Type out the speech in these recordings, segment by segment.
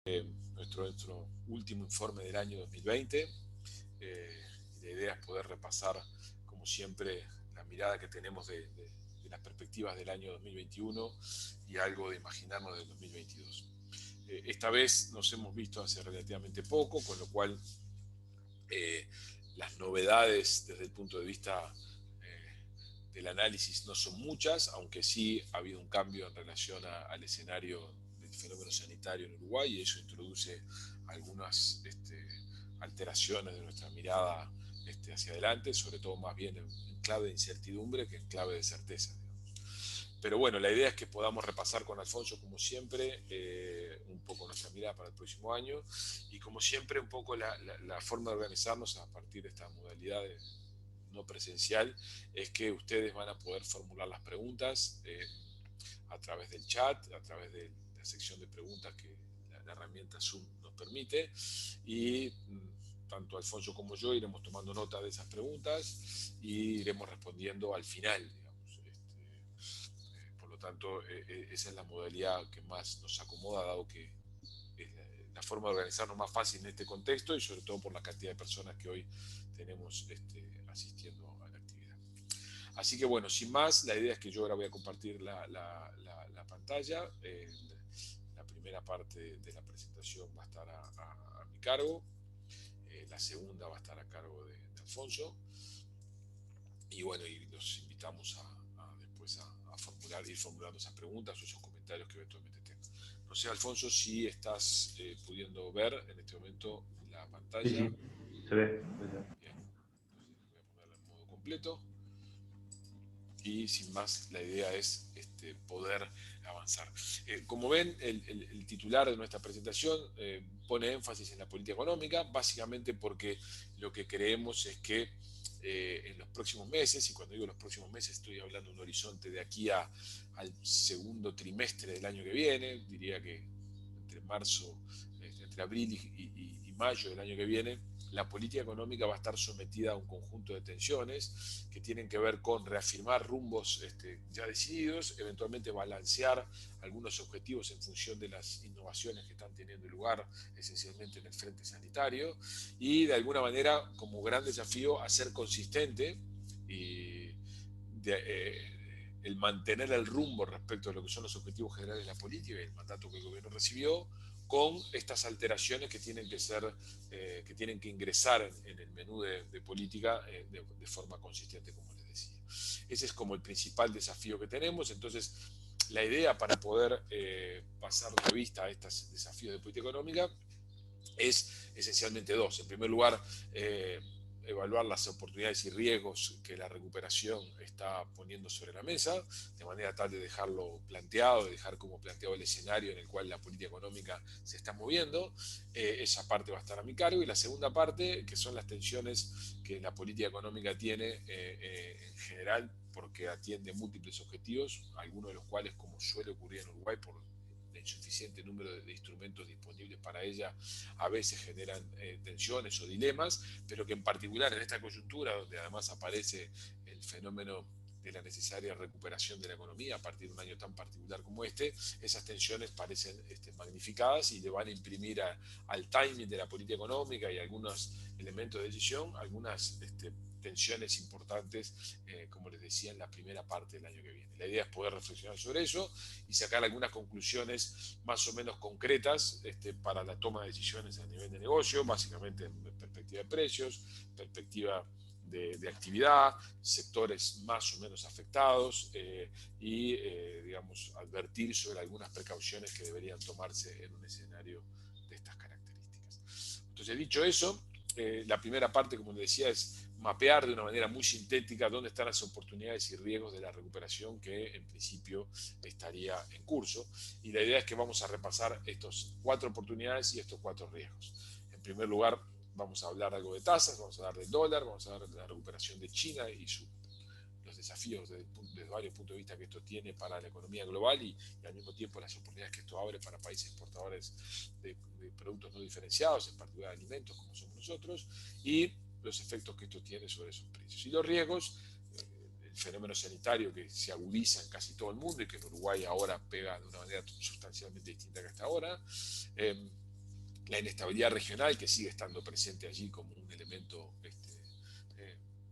nuestro último informe del año 2020. La idea es poder repasar, como siempre, la mirada que tenemos de las perspectivas del año 2021 y algo de imaginarnos del 2022. Esta vez nos hemos visto hace relativamente poco, con lo cual eh, las novedades desde el punto de vista del análisis no son muchas, aunque sí ha habido un cambio en relación al escenario del fenómeno sanitario en Uruguay, y eso introduce algunas alteraciones de nuestra mirada hacia adelante, sobre todo más bien en clave de incertidumbre que en clave de certeza. Pero bueno, la idea es que podamos repasar con Alfonso, como siempre, un poco nuestra mirada para el próximo año y, como siempre, un poco la forma de organizarnos a partir de esta modalidad no presencial, es que ustedes van a poder formular las preguntas a través del chat, a través de la sección de preguntas que la herramienta Zoom nos permite, y tanto Alfonso como yo iremos tomando nota de esas preguntas y iremos respondiendo al final, digamos. Por lo tanto, esa es la modalidad que más nos acomoda, dado que es la forma de organizarnos más fácil en este contexto, y sobre todo por la cantidad de personas que hoy tenemos asistiendo a la actividad. Así que bueno, sin más, la idea es que yo ahora voy a compartir la pantalla. La primera parte de la presentación va a estar a mi cargo, la segunda va a estar a cargo de Alfonso, y bueno, y los invitamos después ir formulando esas preguntas o esos comentarios que eventualmente tengan. No sé, Alfonso, si estás pudiendo ver en este momento la Sí, pantalla. sí, se ve. Bien, entonces voy a ponerla en modo completo. Y sin más, la idea es poder avanzar. Como ven, el titular de nuestra presentación pone énfasis en la política económica, básicamente porque lo que creemos es que en los próximos meses, y cuando digo los próximos meses estoy hablando de un horizonte de aquí al segundo trimestre del año que viene, diría que entre marzo, entre abril y mayo del año que viene, la política económica va a estar sometida a un conjunto de tensiones que tienen que ver con reafirmar rumbos ya decididos, eventualmente balancear algunos objetivos en función de las innovaciones que están teniendo lugar esencialmente en el frente sanitario, y de alguna manera, como gran desafío, hacer consistente y el mantener el rumbo respecto a lo que son los objetivos generales de la política y el mandato que el gobierno recibió, con estas alteraciones que tienen que que tienen que ingresar en el menú de política de forma consistente, como les decía. Ese es como el principal desafío que tenemos. Entonces, la idea para poder pasar revista a estos desafíos de política económica es esencialmente dos. En primer lugar, evaluar las oportunidades y riesgos que la recuperación está poniendo sobre la mesa, de manera tal de dejarlo planteado, de dejar como planteado el escenario en el cual la política económica se está moviendo. Esa parte va a estar a mi cargo. Y la segunda parte, que son las tensiones que la política económica tiene en general, porque atiende múltiples objetivos, algunos de los cuales, como suele ocurrir en Uruguay, por el insuficiente número de instrumentos disponibles para ella, a veces generan tensiones o dilemas, pero que en particular en esta coyuntura, donde además aparece el fenómeno de la necesaria recuperación de la economía a partir de un año tan particular como esas tensiones parecen magnificadas y le van a imprimir al timing de la política económica y algunos elementos de decisión algunas tensiones importantes, como les decía, en la primera parte del año que viene. La idea es poder reflexionar sobre eso y sacar algunas conclusiones más o menos concretas para la toma de decisiones a nivel de negocio, básicamente en perspectiva de precios, perspectiva de actividad, sectores más o menos afectados, digamos, advertir sobre algunas precauciones que deberían tomarse en un escenario de estas características. Entonces, dicho eso, la primera parte, como les decía, es mapear de una manera muy sintética dónde están las oportunidades y riesgos de la recuperación que en principio estaría en curso. Y la idea es que vamos a repasar estas cuatro oportunidades y estos cuatro riesgos. En primer lugar, vamos a hablar algo de tasas, vamos a hablar del dólar, vamos a hablar de la recuperación de China y los desafíos desde varios puntos de vista que esto tiene para la economía global y al mismo tiempo las oportunidades que esto abre para países exportadores de productos no diferenciados, en particular alimentos como somos nosotros, y los efectos que esto tiene sobre esos precios. Y los riesgos, el fenómeno sanitario que se agudiza en casi todo el mundo y que en Uruguay ahora pega de una manera sustancialmente distinta que hasta ahora, la inestabilidad regional que sigue estando presente allí como un elemento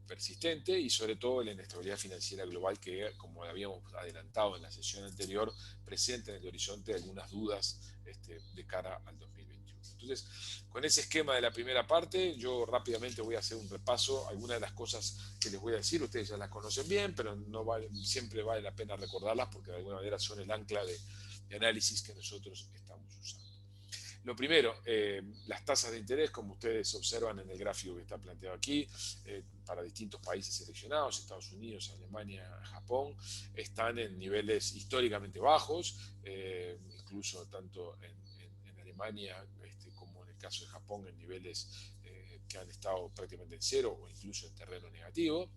persistente, y sobre todo la inestabilidad financiera global que, como habíamos adelantado en la sesión anterior, presenta en el horizonte algunas dudas de cara al 2021. Entonces, con ese esquema de la primera parte, yo rápidamente voy a hacer un repaso. Algunas de las cosas que les voy a decir, ustedes ya las conocen bien, pero no siempre vale la pena recordarlas porque de alguna manera son el ancla de análisis que nosotros estamos usando. Lo primero, las tasas de interés, como ustedes observan en el gráfico que está planteado aquí, para distintos países seleccionados, Estados Unidos, Alemania, Japón, están en niveles históricamente bajos, incluso tanto en Alemania como en el caso de Japón, en niveles que han estado prácticamente en cero o incluso en terreno negativo.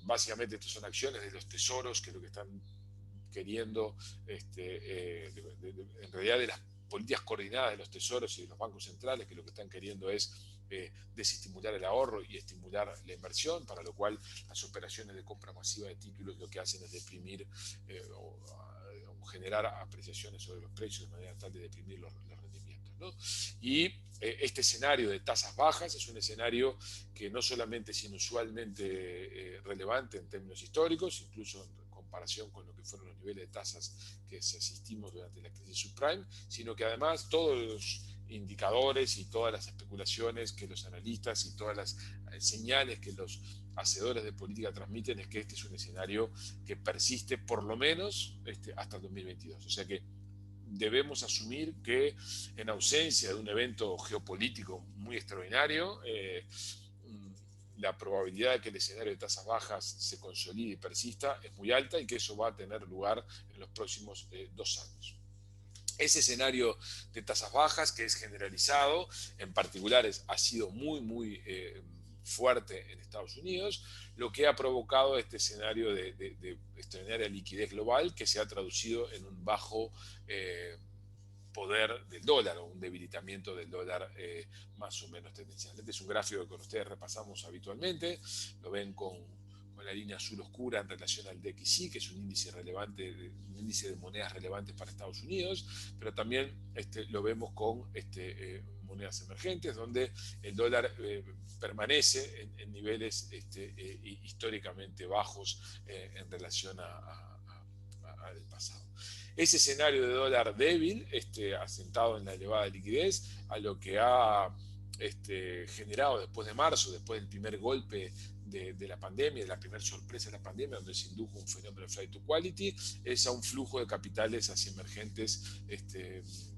Básicamente estas son acciones de los tesoros que lo que están queriendo, en realidad de las políticas coordinadas de los tesoros y de los bancos centrales, que lo que están queriendo es desestimular el ahorro y estimular la inversión, para lo cual las operaciones de compra masiva de títulos lo que hacen es deprimir o generar apreciaciones sobre los precios de manera tal de deprimir los rendimientos, ¿no? Y este escenario de tasas bajas es un escenario que no solamente es inusualmente relevante en términos históricos, incluso en comparación con lo que fueron los niveles de tasas que asistimos durante la crisis subprime, sino que además todos los indicadores y todas las especulaciones que los analistas y todas las señales que los hacedores de política transmiten es que este es un escenario que persiste por lo menos hasta el 2022. O sea que debemos asumir que en ausencia de un evento geopolítico muy extraordinario, la probabilidad de que el escenario de tasas bajas se consolide y persista es muy alta, y que eso va a tener lugar en los próximos 2 años. Ese escenario de tasas bajas, que es generalizado, en particular ha sido muy fuerte en Estados Unidos, lo que ha provocado este escenario de extraordinaria liquidez global, que se ha traducido en un bajo poder del dólar, o un debilitamiento del dólar más o menos tendencial. Este es un gráfico que con ustedes repasamos habitualmente, lo ven con la línea azul oscura en relación al DXY, que es un índice relevante, un índice de monedas relevantes para Estados Unidos, pero también lo vemos con monedas emergentes, donde el dólar permanece en niveles históricamente bajos en relación al pasado. Ese escenario de dólar débil, asentado en la elevada liquidez, a lo que ha generado después de marzo, después del primer golpe de la pandemia, de la primera sorpresa de la pandemia, donde se indujo un fenómeno de flight to quality, es a un flujo de capitales hacia emergentes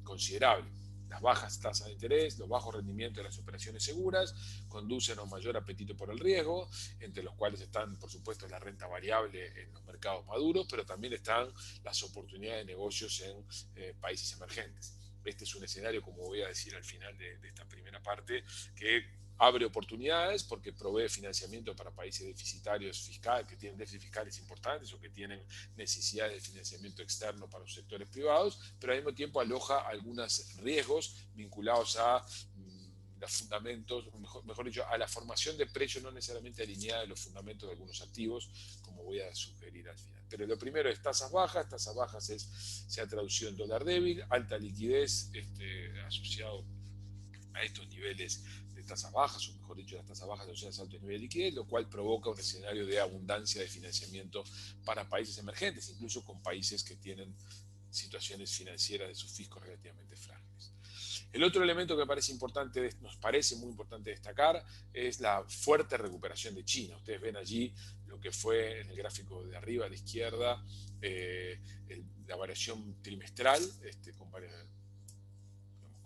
considerable. Las bajas tasas de interés, los bajos rendimientos de las operaciones seguras conducen a un mayor apetito por el riesgo, entre los cuales están, por supuesto, la renta variable en los mercados maduros, pero también están las oportunidades de negocios en países emergentes. Este es un escenario, como voy a decir al final de esta primera parte, que abre oportunidades porque provee financiamiento para países deficitarios fiscales, que tienen déficits fiscales importantes o que tienen necesidades de financiamiento externo para los sectores privados, pero al mismo tiempo aloja algunos riesgos vinculados a los fundamentos, mejor dicho, a la formación de precios no necesariamente alineada de los fundamentos de algunos activos, como voy a sugerir al final. Pero lo primero es tasas bajas se ha traducido en dólar débil, alta liquidez asociado a estos niveles de tasas bajas, o mejor dicho, las tasas bajas asociadas a altos niveles de liquidez, lo cual provoca un escenario de abundancia de financiamiento para países emergentes, incluso con países que tienen situaciones financieras de sus fiscos relativamente frágiles. El otro elemento que nos parece muy importante destacar es la fuerte recuperación de China. Ustedes ven allí lo que fue en el gráfico de arriba a la izquierda, la variación trimestral,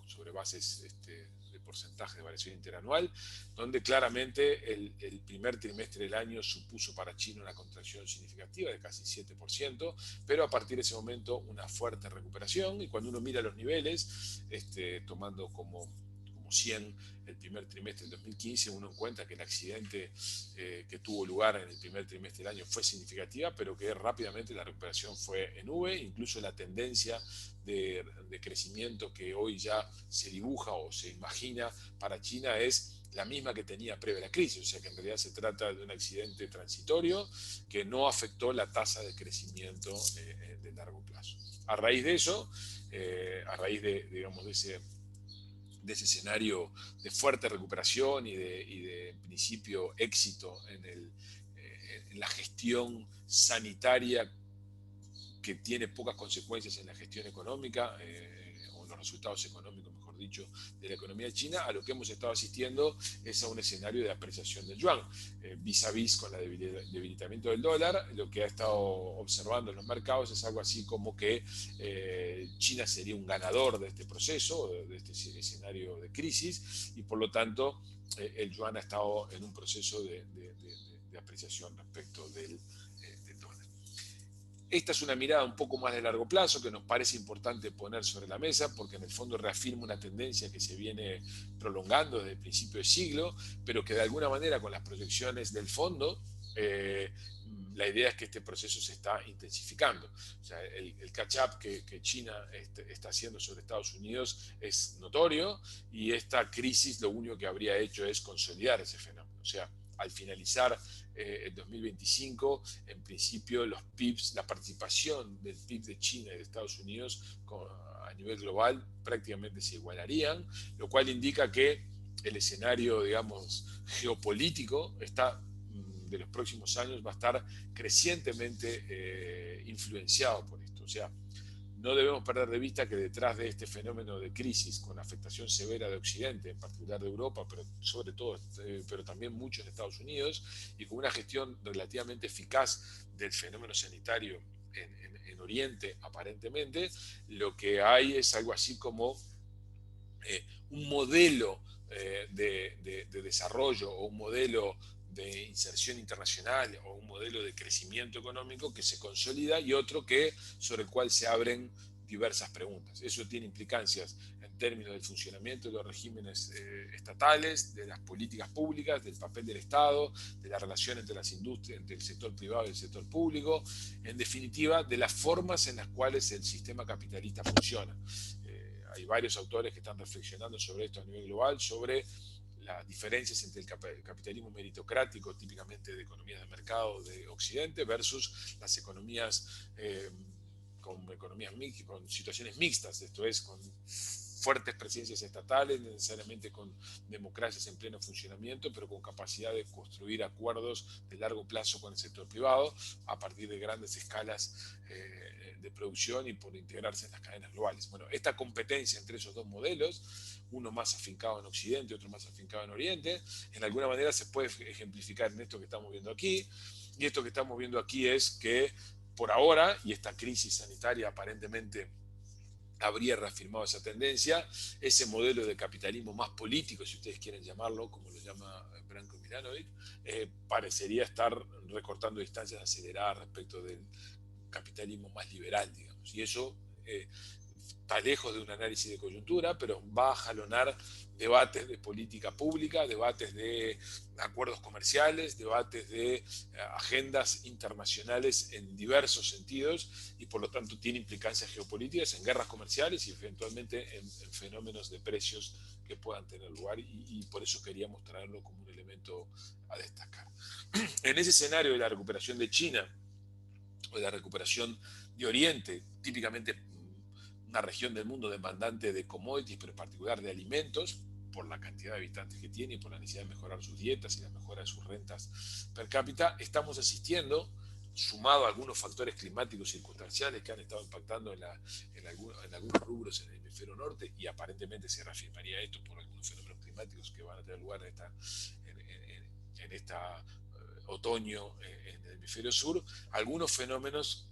sobre bases de porcentaje de variación interanual, donde claramente el primer trimestre del año supuso para China una contracción significativa de casi 7%, pero a partir de ese momento una fuerte recuperación, y cuando uno mira los niveles, tomando como 100 el primer trimestre del 2015, uno encuentra que el accidente que tuvo lugar en el primer trimestre del año fue significativa, pero que rápidamente la recuperación fue en V. Incluso la tendencia de crecimiento que hoy ya se dibuja o se imagina para China es la misma que tenía previa a la crisis, o sea que en realidad se trata de un accidente transitorio que no afectó la tasa de crecimiento de largo plazo. A raíz de eso, a raíz de ese ese escenario de fuerte recuperación y de en principio, éxito en la gestión sanitaria que tiene pocas consecuencias en la gestión económica, o en los resultados económicos, mejor dicho, de la economía china, a lo que hemos estado asistiendo es a un escenario de apreciación del yuan. Vis a vis con el debilitamiento del dólar, lo que ha estado observando en los mercados es algo así como que China sería un ganador de este proceso, de este escenario de crisis, y por lo tanto el yuan ha estado en un proceso de apreciación respecto del dólar. Esta es una mirada un poco más de largo plazo que nos parece importante poner sobre la mesa porque en el fondo reafirma una tendencia que se viene prolongando desde el principio de siglo, pero que de alguna manera con las proyecciones del fondo, la idea es que este proceso se está intensificando. O sea, el catch-up que China está haciendo sobre Estados Unidos es notorio y esta crisis lo único que habría hecho es consolidar ese fenómeno. O sea, al finalizar el 2025, en principio los PIBs, la participación del PIB de China y de Estados Unidos a nivel global prácticamente se igualarían, lo cual indica que el escenario, digamos, geopolítico está de los próximos años va a estar crecientemente influenciado por esto. O sea, no debemos perder de vista que detrás de este fenómeno de crisis con afectación severa de Occidente, en particular de Europa, pero sobre todo, pero también muchos de Estados Unidos, y con una gestión relativamente eficaz del fenómeno sanitario en Oriente, aparentemente, lo que hay es algo así como un modelo de desarrollo o un modelo de inserción internacional o un modelo de crecimiento económico que se consolida y otro sobre el cual se abren diversas preguntas. Eso tiene implicancias en términos del funcionamiento de los regímenes estatales, de las políticas públicas, del papel del Estado, de la relación entre las industrias, entre el sector privado y el sector público, en definitiva, de las formas en las cuales el sistema capitalista funciona. Hay varios autores que están reflexionando sobre esto a nivel global, sobre las diferencias entre el capitalismo meritocrático, típicamente de economías de mercado de Occidente, versus las economías con situaciones mixtas, esto es, con fuertes presencias estatales, necesariamente con democracias en pleno funcionamiento, pero con capacidad de construir acuerdos de largo plazo con el sector privado a partir de grandes escalas de producción y por integrarse en las cadenas globales. Bueno, esta competencia entre esos dos modelos, uno más afincado en Occidente, otro más afincado en Oriente, en alguna manera se puede ejemplificar en esto que estamos viendo aquí, y esto que estamos viendo aquí es que por ahora, y esta crisis sanitaria aparentemente habría reafirmado esa tendencia, ese modelo de capitalismo más político, si ustedes quieren llamarlo, como lo llama Branko Milanovic, parecería estar recortando distancias aceleradas respecto del capitalismo más liberal, digamos. Y eso está lejos de un análisis de coyuntura, pero va a jalonar debates de política pública, debates de acuerdos comerciales, debates de agendas internacionales en diversos sentidos y por lo tanto tiene implicancias geopolíticas en guerras comerciales y eventualmente en fenómenos de precios que puedan tener lugar y por eso queríamos traerlo como un elemento a destacar. En ese escenario de la recuperación de China o de la recuperación de Oriente, típicamente una región del mundo demandante de commodities, pero en particular de alimentos, por la cantidad de habitantes que tiene y por la necesidad de mejorar sus dietas y la mejora de sus rentas per cápita, estamos asistiendo, sumado a algunos factores climáticos circunstanciales que han estado impactando en algunos rubros en el hemisferio norte, y aparentemente se reafirmaría esto por algunos fenómenos climáticos que van a tener lugar en esta otoño en el hemisferio sur, algunos fenómenos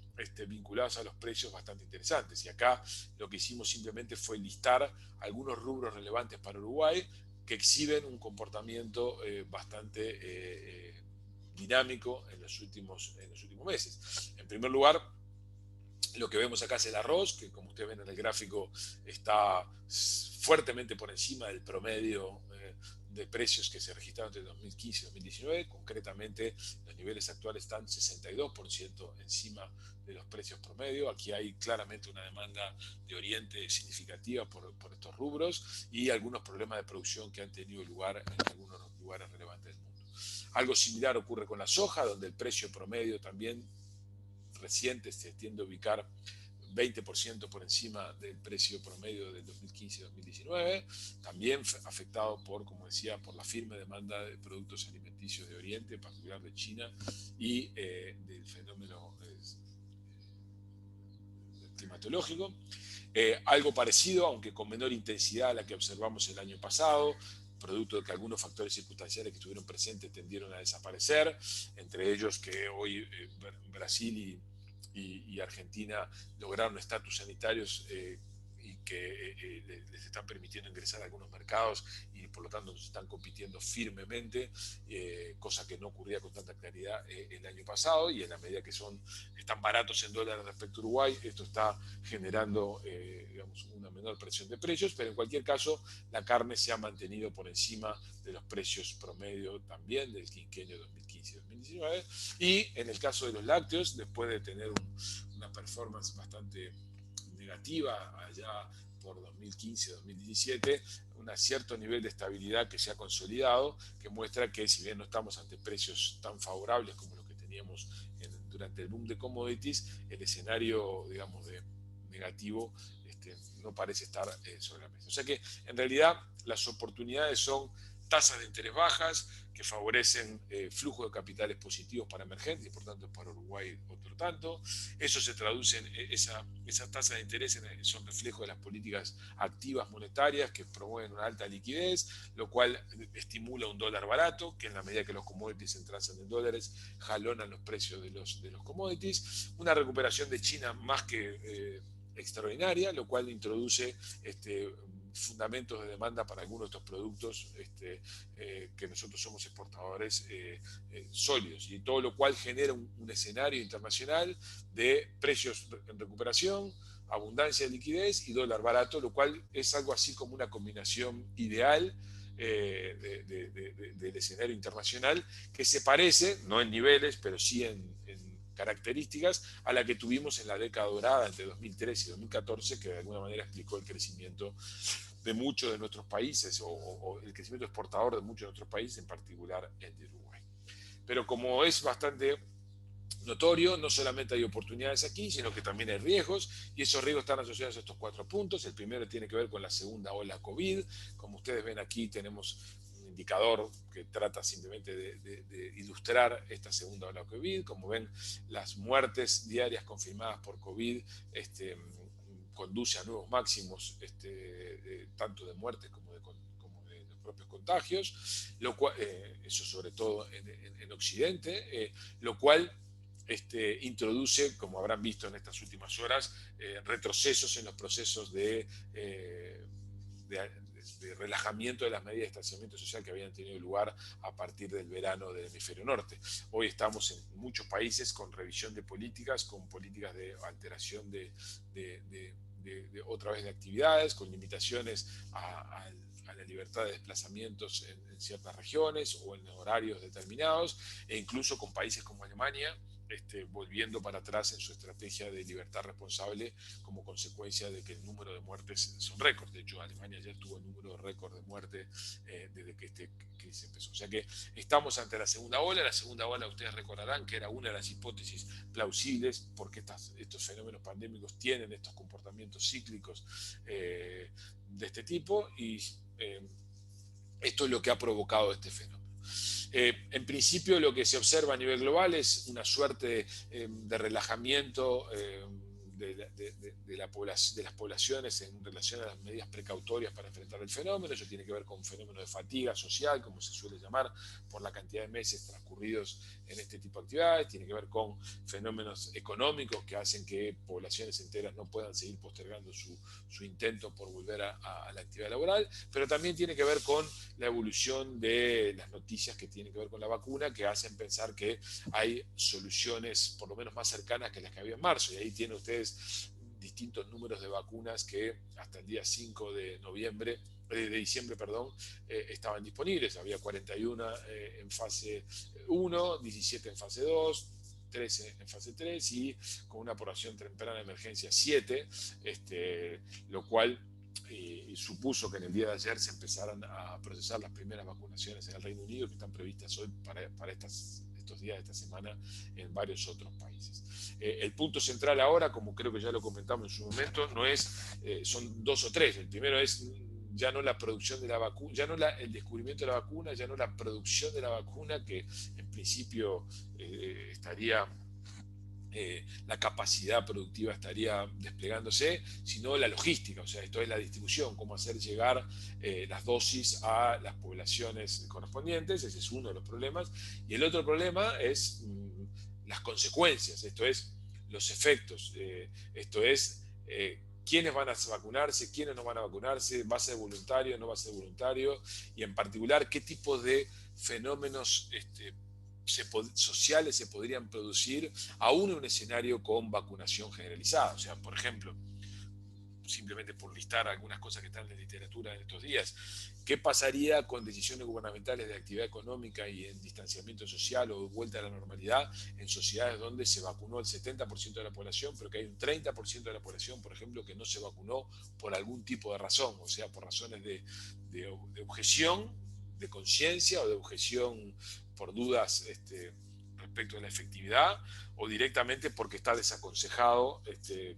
vinculados a los precios bastante interesantes. Y acá lo que hicimos simplemente fue listar algunos rubros relevantes para Uruguay que exhiben un comportamiento bastante dinámico en los últimos meses. En primer lugar, lo que vemos acá es el arroz, que como ustedes ven en el gráfico está fuertemente por encima del promedio de precios que se registraron entre 2015 y 2019. Concretamente, los niveles actuales están 62% encima de los precios promedio. Aquí hay claramente una demanda de Oriente significativa por estos rubros y algunos problemas de producción que han tenido lugar en algunos lugares relevantes del mundo. Algo similar ocurre con la soja, donde el precio promedio también reciente se tiende a ubicar 20% por encima del precio promedio del 2015-2019, también afectado por, como decía, por la firme demanda de productos alimenticios de Oriente, en particular de China, y del fenómeno climatológico. Algo parecido, aunque con menor intensidad a la que observamos el año pasado, producto de que algunos factores circunstanciales que estuvieron presentes tendieron a desaparecer, entre ellos que hoy Brasil y Argentina lograron estatus sanitarios y que les están permitiendo ingresar a algunos mercados y por lo tanto nos están compitiendo firmemente, cosa que no ocurría con tanta claridad el año pasado, y en la medida que están baratos en dólares respecto a Uruguay, esto está generando digamos, una menor presión de precios, pero en cualquier caso la carne se ha mantenido por encima de los precios promedio también del quinquenio 2015-2019, y en el caso de los lácteos, después de tener una performance bastante negativa allá por 2015-2017, un cierto nivel de estabilidad que se ha consolidado, que muestra que si bien no estamos ante precios tan favorables como los que teníamos durante el boom de commodities, el escenario, digamos, negativo no parece estar sobre la mesa. O sea que en realidad las oportunidades son tasas de interés bajas que favorecen flujo de capitales positivos para emergentes y por tanto para Uruguay otro tanto. Eso se traduce en esas tasas de interés son reflejo de las políticas activas monetarias que promueven una alta liquidez, lo cual estimula un dólar barato, que en la medida que los commodities se transan en dólares, jalonan los precios de los commodities. Una recuperación de China más que extraordinaria, lo cual introduce fundamentos de demanda para algunos de estos productos que nosotros somos exportadores sólidos, y todo lo cual genera un escenario internacional de precios en recuperación, abundancia de liquidez y dólar barato, lo cual es algo así como una combinación ideal del escenario internacional, que se parece, no en niveles, pero sí en características a la que tuvimos en la década dorada entre 2013 y 2014, que de alguna manera explicó el crecimiento de muchos de nuestros países o el crecimiento exportador de muchos de nuestros países, en particular el de Uruguay. Pero como es bastante notorio, no solamente hay oportunidades aquí, sino que también hay riesgos, y esos riesgos están asociados a estos 4 puntos. El primero tiene que ver con la segunda ola COVID. Como ustedes ven aquí, tenemos un indicador que trata simplemente de ilustrar esta segunda ola COVID. Como ven, las muertes diarias confirmadas por COVID conduce a nuevos máximos, tanto de muertes como de los propios contagios, eso sobre todo en Occidente, lo cual introduce, como habrán visto en estas últimas horas, retrocesos en los procesos de relajamiento de las medidas de distanciamiento social que habían tenido lugar a partir del verano del hemisferio norte. Hoy estamos en muchos países con revisión de políticas, con políticas de alteración otra vez de actividades, con limitaciones a la libertad de desplazamientos en ciertas regiones o en horarios determinados, e incluso con países como Alemania volviendo para atrás en su estrategia de libertad responsable como consecuencia de que el número de muertes son récords. De hecho, Alemania ya tuvo el número de récord de muerte desde que esta crisis empezó. O sea que estamos ante la segunda ola. La segunda ola, ustedes recordarán que era una de las hipótesis plausibles porque estos fenómenos pandémicos tienen estos comportamientos cíclicos de este tipo, y esto es lo que ha provocado este fenómeno. En principio lo que se observa a nivel global es una suerte de relajamiento de las poblaciones en relación a las medidas precautorias para enfrentar el fenómeno. Eso tiene que ver con un fenómeno de fatiga social, como se suele llamar, por la cantidad de meses transcurridos en este tipo de actividades. Tiene que ver con fenómenos económicos que hacen que poblaciones enteras no puedan seguir postergando su intento por volver a la actividad laboral, pero también tiene que ver con la evolución de las noticias que tienen que ver con la vacuna, que hacen pensar que hay soluciones por lo menos más cercanas que las que había en marzo, y ahí tienen ustedes distintos números de vacunas que hasta el día 5 de diciembre, estaban disponibles. Había 41 en fase 1, 17 en fase 2, 13 en fase 3 y con una aprobación temprana de emergencia 7, lo cual supuso que en el día de ayer se empezaran a procesar las primeras vacunaciones en el Reino Unido, que están previstas hoy para estos estos días, esta semana, en varios otros países. El punto central ahora, como creo que ya lo comentamos en su momento, no es, son dos o tres. El primero es ya no la producción de la vacuna, ya no el descubrimiento de la vacuna, ya no la producción de la vacuna, que en principio estaría, la capacidad productiva estaría desplegándose, sino la logística, o sea, esto es la distribución, cómo hacer llegar las dosis a las poblaciones correspondientes. Ese es uno de los problemas. Y el otro problema es las consecuencias, esto es los efectos, esto es quiénes van a vacunarse, quiénes no van a vacunarse, va a ser voluntario, no va a ser voluntario, y en particular qué tipo de fenómenos sociales se podrían producir aún en un escenario con vacunación generalizada. O sea, por ejemplo, simplemente por listar algunas cosas que están en la literatura en estos días, ¿qué pasaría con decisiones gubernamentales de actividad económica y en distanciamiento social o vuelta a la normalidad en sociedades donde se vacunó el 70% de la población, pero que hay un 30% de la población, por ejemplo, que no se vacunó por algún tipo de razón, o sea, por razones de objeción, de conciencia o de objeción por dudas respecto a la efectividad, o directamente porque está desaconsejado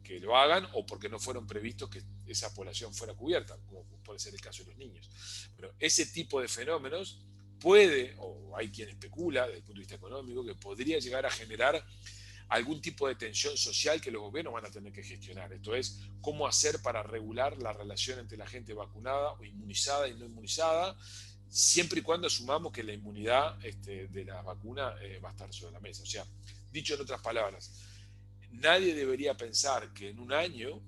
que lo hagan, o porque no fueron previstos que esa población fuera cubierta, como puede ser el caso de los niños. Pero ese tipo de fenómenos puede, o hay quien especula desde el punto de vista económico, que podría llegar a generar algún tipo de tensión social que los gobiernos van a tener que gestionar. Esto es, cómo hacer para regular la relación entre la gente vacunada o inmunizada y no inmunizada, siempre y cuando asumamos que la inmunidad de la vacuna va a estar sobre la mesa. O sea, dicho en otras palabras, nadie debería pensar que en un año,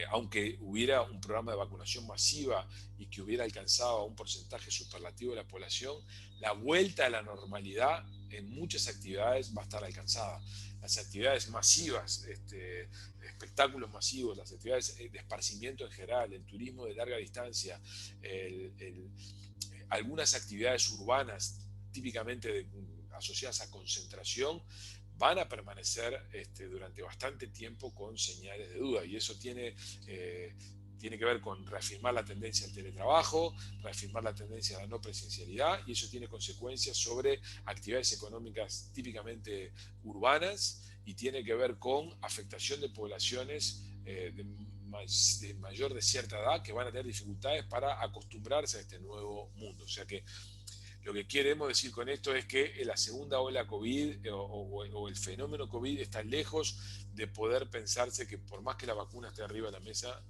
aunque hubiera un programa de vacunación masiva y que hubiera alcanzado a un porcentaje superlativo de la población, la vuelta a la normalidad en muchas actividades va a estar alcanzada. Las actividades masivas, espectáculos masivos, las actividades de esparcimiento en general, el turismo de larga distancia, algunas actividades urbanas típicamente asociadas a concentración, van a permanecer durante bastante tiempo con señales de duda, y eso tiene que ver con reafirmar la tendencia al teletrabajo, reafirmar la tendencia a la no presencialidad, y eso tiene consecuencias sobre actividades económicas típicamente urbanas, y tiene que ver con afectación de poblaciones de mayor de cierta edad que van a tener dificultades para acostumbrarse a este nuevo mundo. O sea que lo que queremos decir con esto es que la segunda ola COVID o el fenómeno COVID está lejos de poder pensarse que por más que la vacuna esté arriba de la mesa,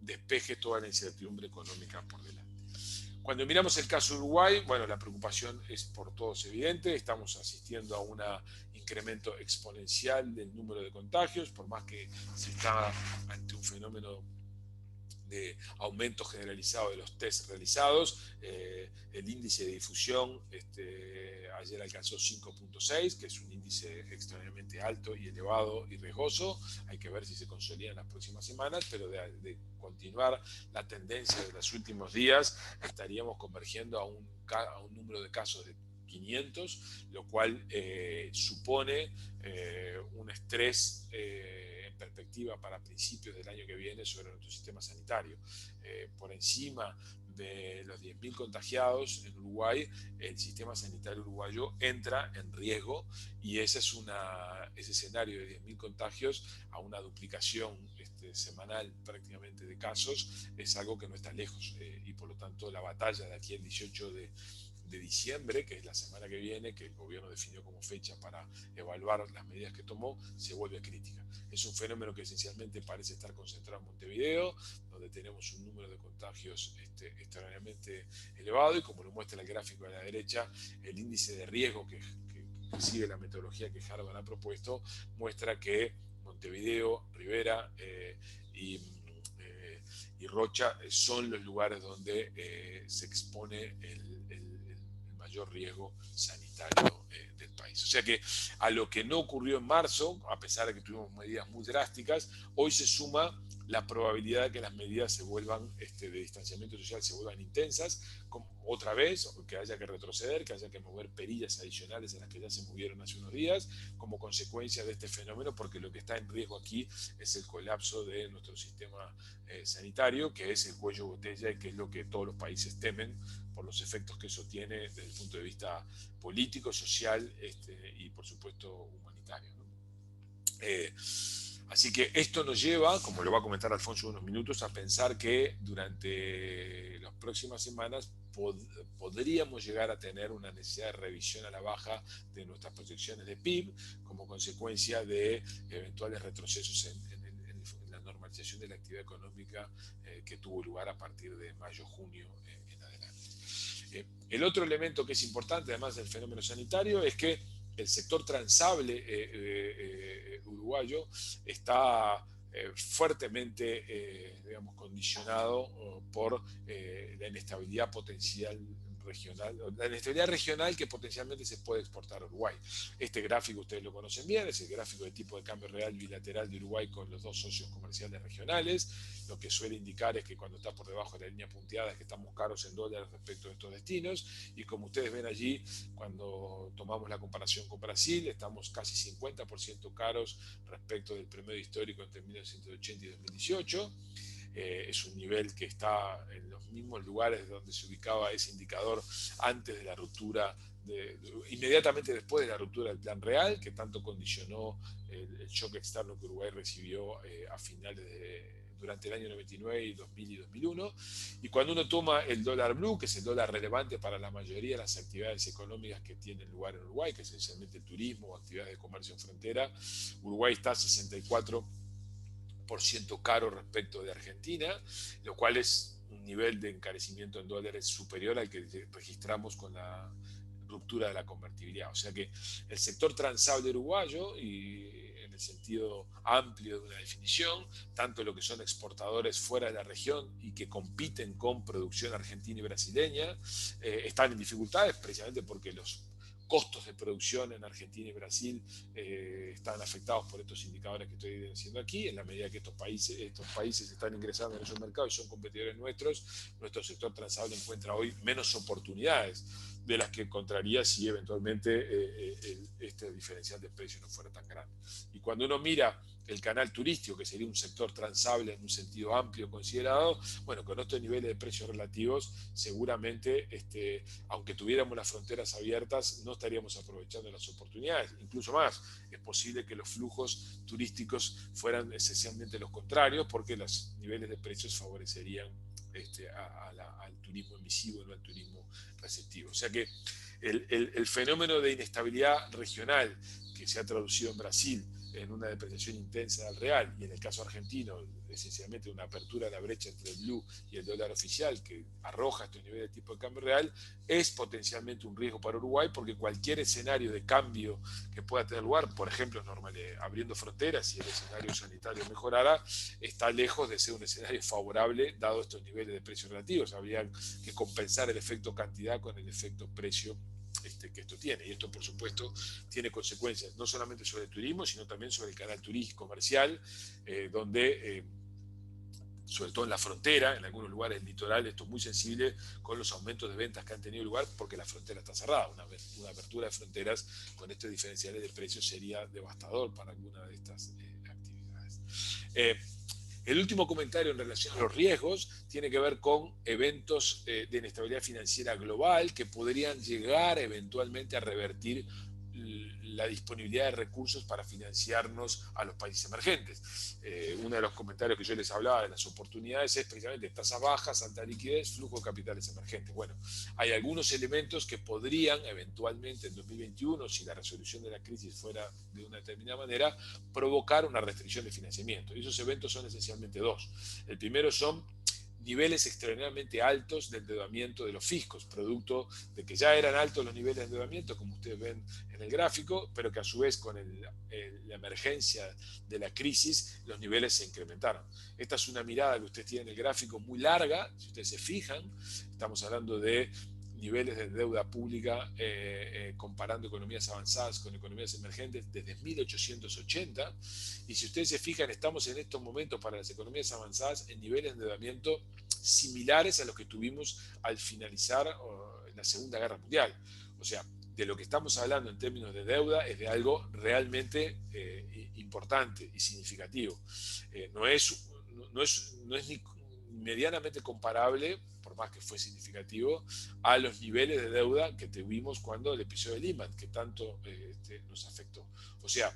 despeje toda la incertidumbre económica por delante. Cuando miramos el caso de Uruguay, bueno, la preocupación es por todos evidente. Estamos asistiendo a un incremento exponencial del número de contagios, por más que se está ante un fenómeno de aumento generalizado de los test realizados. El índice de difusión ayer alcanzó 5.6, que es un índice extraordinariamente alto y elevado y riesgoso. Hay que ver si se consolida en las próximas semanas, pero de continuar la tendencia de los últimos días, estaríamos convergiendo a un número de casos de 500, lo cual supone un estrés en perspectiva para principios del año que viene sobre nuestro sistema sanitario. Por encima de los 10.000 contagiados en Uruguay, el sistema sanitario uruguayo entra en riesgo, y ese escenario de 10.000 contagios a una duplicación semanal prácticamente de casos es algo que no está lejos, y por lo tanto la batalla de aquí el 18 de diciembre, que es la semana que viene, que el gobierno definió como fecha para evaluar las medidas que tomó, se vuelve crítica. Es un fenómeno que esencialmente parece estar concentrado en Montevideo, donde tenemos un número de contagios extraordinariamente elevado, y como lo muestra el gráfico de la derecha, el índice de riesgo que sigue la metodología que Harvard ha propuesto muestra que Montevideo, Rivera y Rocha son los lugares donde se expone el mayor riesgo sanitario del país. O sea que a lo que no ocurrió en marzo, a pesar de que tuvimos medidas muy drásticas, hoy se suma la probabilidad de que las medidas se vuelvan, de distanciamiento social se vuelvan intensas, como otra vez, o que haya que retroceder, que haya que mover perillas adicionales en las que ya se movieron hace unos días, como consecuencia de este fenómeno, porque lo que está en riesgo aquí es el colapso de nuestro sistema sanitario, que es el cuello botella y que es lo que todos los países temen por los efectos que eso tiene desde el punto de vista político, social y por supuesto humanitario, ¿no? Así que esto nos lleva, como lo va a comentar Alfonso en unos minutos, a pensar que durante las próximas semanas podríamos llegar a tener una necesidad de revisión a la baja de nuestras proyecciones de PIB como consecuencia de eventuales retrocesos en la normalización de la actividad económica que tuvo lugar a partir de mayo-junio en adelante. El otro elemento que es importante, además del fenómeno sanitario, es que el sector transable uruguayo está fuertemente, digamos, condicionado por la inestabilidad potencial regional, la inestabilidad regional que potencialmente se puede exportar a Uruguay. Este gráfico ustedes lo conocen bien, es el gráfico de tipo de cambio real bilateral de Uruguay con los dos socios comerciales regionales. Lo que suele indicar es que cuando está por debajo de la línea punteada es que estamos caros en dólares respecto a estos destinos, y como ustedes ven allí, cuando tomamos la comparación con Brasil, estamos casi 50% caros respecto del promedio histórico entre 1980 y 2018. Es un nivel que está en los mismos lugares donde se ubicaba ese indicador antes de la ruptura, inmediatamente después de la ruptura del Plan Real, que tanto condicionó el shock externo que Uruguay recibió a finales durante el año 99 y 2000 y 2001. Y cuando uno toma el dólar blue, que es el dólar relevante para la mayoría de las actividades económicas que tienen lugar en Uruguay, que es esencialmente el turismo o actividades de comercio en frontera, Uruguay está 64% caro respecto de Argentina, lo cual es un nivel de encarecimiento en dólares superior al que registramos con la ruptura de la convertibilidad. O sea que el sector transable uruguayo, y en el sentido amplio de una definición, tanto lo que son exportadores fuera de la región y que compiten con producción argentina y brasileña, están en dificultades precisamente porque los costos de producción en Argentina y Brasil están afectados por estos indicadores que estoy diciendo aquí. En la medida que estos países están ingresando en esos mercados y son competidores nuestros, nuestro sector transable encuentra hoy menos oportunidades de las que encontraría si eventualmente este diferencial de precios no fuera tan grande. Y cuando uno mira el canal turístico, que sería un sector transable en un sentido amplio considerado, bueno, con estos niveles de precios relativos, seguramente, aunque tuviéramos las fronteras abiertas, no estaríamos aprovechando las oportunidades. Incluso más, es posible que los flujos turísticos fueran esencialmente los contrarios, porque los niveles de precios favorecerían al turismo emisivo, no al turismo receptivo. O sea que el fenómeno de inestabilidad regional que se ha traducido en Brasil en una depreciación intensa del real, y en el caso argentino, esencialmente una apertura de la brecha entre el blue y el dólar oficial que arroja estos niveles de tipo de cambio real, es potencialmente un riesgo para Uruguay, porque cualquier escenario de cambio que pueda tener lugar, por ejemplo, abriendo fronteras, si el escenario sanitario mejorara, está lejos de ser un escenario favorable dado estos niveles de precios relativos. Habría que compensar el efecto cantidad con el efecto precio que esto tiene. Y esto, por supuesto, tiene consecuencias no solamente sobre el turismo, sino también sobre el canal turístico comercial, donde, sobre todo en la frontera, en algunos lugares del litoral, esto es muy sensible con los aumentos de ventas que han tenido lugar porque la frontera está cerrada. Una apertura de fronteras con estos diferenciales de precios sería devastador para alguna de estas actividades. El último comentario en relación a los riesgos tiene que ver con eventos de inestabilidad financiera global que podrían llegar eventualmente a revertir la disponibilidad de recursos para financiarnos a los países emergentes. Uno de los comentarios que yo les hablaba de las oportunidades es precisamente tasas bajas, alta liquidez, flujo de capitales emergentes. Bueno, hay algunos elementos que podrían eventualmente en 2021, si la resolución de la crisis fuera de una determinada manera, provocar una restricción de financiamiento. Y esos eventos son esencialmente dos. El primero son niveles extraordinariamente altos de endeudamiento de los fiscos, producto de que ya eran altos los niveles de endeudamiento, como ustedes ven en el gráfico, pero que a su vez con la emergencia de la crisis los niveles se incrementaron. Esta es una mirada que ustedes tienen en el gráfico muy larga, si ustedes se fijan, estamos hablando de niveles de deuda pública comparando economías avanzadas con economías emergentes desde 1880. Y si ustedes se fijan, estamos en estos momentos para las economías avanzadas en niveles de endeudamiento similares a los que tuvimos al finalizar la Segunda Guerra Mundial. O sea, de lo que estamos hablando en términos de deuda es de algo realmente importante y significativo. No es ni medianamente comparable, por más que fue significativo, a los niveles de deuda que tuvimos cuando el episodio de Lehman, que tanto nos afectó. O sea,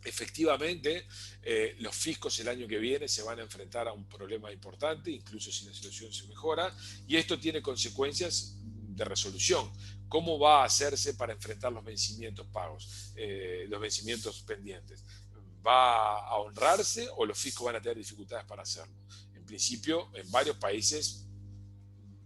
efectivamente, los fiscos el año que viene se van a enfrentar a un problema importante, incluso si la situación se mejora, y esto tiene consecuencias de resolución. ¿Cómo va a hacerse para enfrentar los vencimientos pagos, los vencimientos pendientes? ¿Va a honrarse o los fiscos van a tener dificultades para hacerlo? En principio, en varios países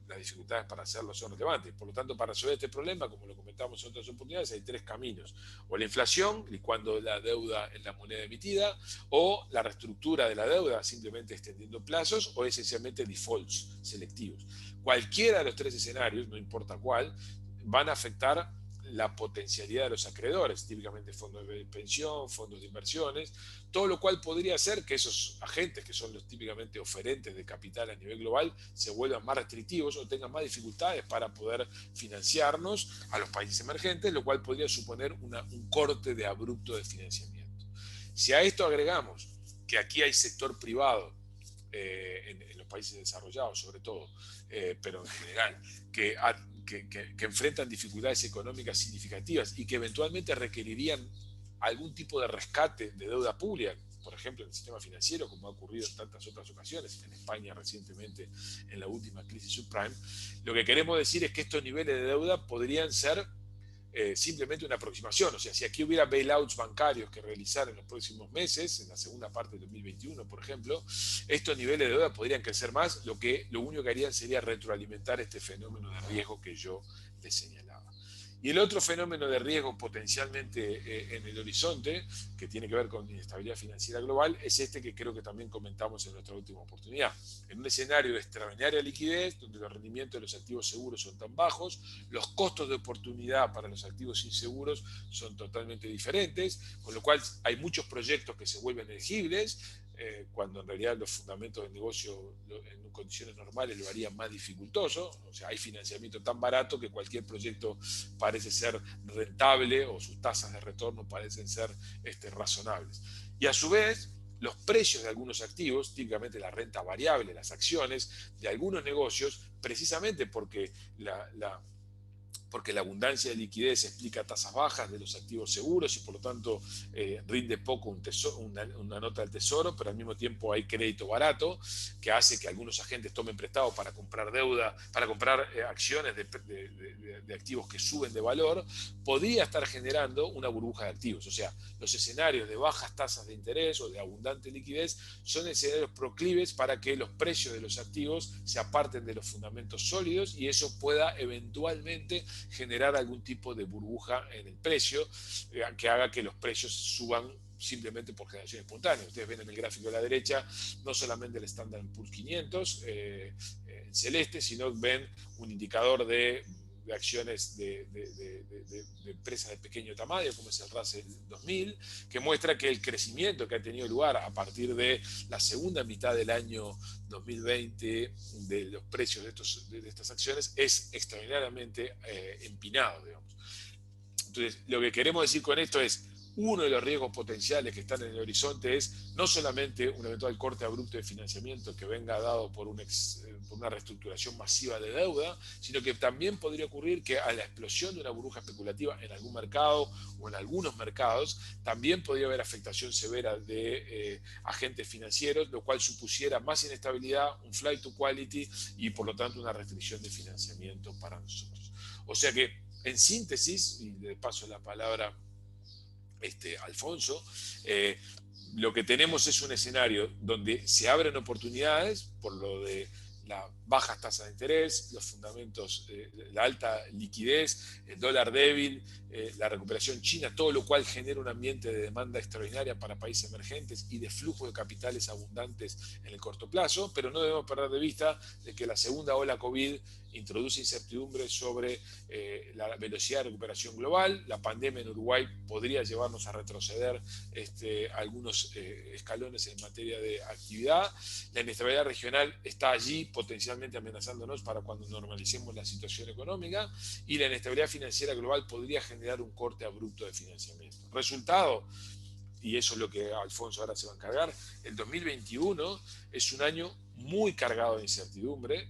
las dificultades para hacerlo son relevantes. Por lo tanto, para resolver este problema, como lo comentamos en otras oportunidades, hay tres caminos. O la inflación, licuando la deuda en la moneda emitida, o la reestructura de la deuda, simplemente extendiendo plazos, o esencialmente defaults selectivos. Cualquiera de los tres escenarios, no importa cuál, van a afectar la potencialidad de los acreedores, típicamente fondos de pensión, fondos de inversiones, todo lo cual podría hacer que esos agentes, que son los típicamente oferentes de capital a nivel global, se vuelvan más restrictivos o tengan más dificultades para poder financiarnos a los países emergentes, lo cual podría suponer un corte de abrupto de financiamiento. Si a esto agregamos que aquí hay sector privado, en los países desarrollados sobre todo, pero en general, que enfrentan dificultades económicas significativas y que eventualmente requerirían algún tipo de rescate de deuda pública, por ejemplo en el sistema financiero, como ha ocurrido en tantas otras ocasiones, en España recientemente en la última crisis subprime, lo que queremos decir es que estos niveles de deuda podrían ser simplemente una aproximación. O sea, si aquí hubiera bailouts bancarios que realizar en los próximos meses, en la segunda parte de 2021, por ejemplo, estos niveles de deuda podrían crecer más, lo único que harían sería retroalimentar este fenómeno de riesgo que yo les señalaba. Y el otro fenómeno de riesgo potencialmente en el horizonte, que tiene que ver con inestabilidad financiera global, es este que creo que también comentamos en nuestra última oportunidad. En un escenario de extraordinaria liquidez, donde los rendimientos de los activos seguros son tan bajos, los costos de oportunidad para los activos inseguros son totalmente diferentes, con lo cual hay muchos proyectos que se vuelven elegibles, cuando en realidad los fundamentos del negocio en condiciones normales lo harían más dificultoso. O sea, hay financiamiento tan barato que cualquier proyecto parece ser rentable o sus tasas de retorno parecen ser razonables. Y a su vez, los precios de algunos activos, típicamente la renta variable, las acciones de algunos negocios, precisamente porque la abundancia de liquidez explica tasas bajas de los activos seguros y por lo tanto rinde poco una nota del tesoro, pero al mismo tiempo hay crédito barato que hace que algunos agentes tomen prestado para comprar deuda, para comprar acciones de activos que suben de valor, podría estar generando una burbuja de activos. O sea, los escenarios de bajas tasas de interés o de abundante liquidez son escenarios proclives para que los precios de los activos se aparten de los fundamentos sólidos y eso pueda eventualmente generar algún tipo de burbuja en el precio que haga que los precios suban simplemente por generación espontánea. Ustedes ven en el gráfico de la derecha no solamente el Standard & Poor's 500 en celeste, sino ven un indicador de acciones de empresas de pequeño tamaño, como es el Russell 2000, que muestra que el crecimiento que ha tenido lugar a partir de la segunda mitad del año 2020 de los precios de estas acciones es extraordinariamente empinado, digamos. Entonces, lo que queremos decir con esto es, uno de los riesgos potenciales que están en el horizonte es no solamente un eventual corte abrupto de financiamiento que venga dado por una reestructuración masiva de deuda, sino que también podría ocurrir que a la explosión de una burbuja especulativa en algún mercado o en algunos mercados, también podría haber afectación severa de agentes financieros, lo cual supusiera más inestabilidad, un flight to quality y por lo tanto una restricción de financiamiento para nosotros. O sea que, en síntesis, y le paso la palabra Alfonso, lo que tenemos es un escenario donde se abren oportunidades por lo de las bajas tasas de interés, los fundamentos, la alta liquidez, el dólar débil, la recuperación china, todo lo cual genera un ambiente de demanda extraordinaria para países emergentes y de flujo de capitales abundantes en el corto plazo, pero no debemos perder de vista de que la segunda ola COVID introduce incertidumbre sobre la velocidad de recuperación global. La pandemia en Uruguay podría llevarnos a retroceder algunos escalones en materia de actividad. La inestabilidad regional está allí potencialmente amenazándonos para cuando normalicemos la situación económica, y la inestabilidad financiera global podría generar un corte abrupto de financiamiento. Resultado, y eso es lo que Alfonso ahora se va a encargar, el 2021 es un año muy cargado de incertidumbre,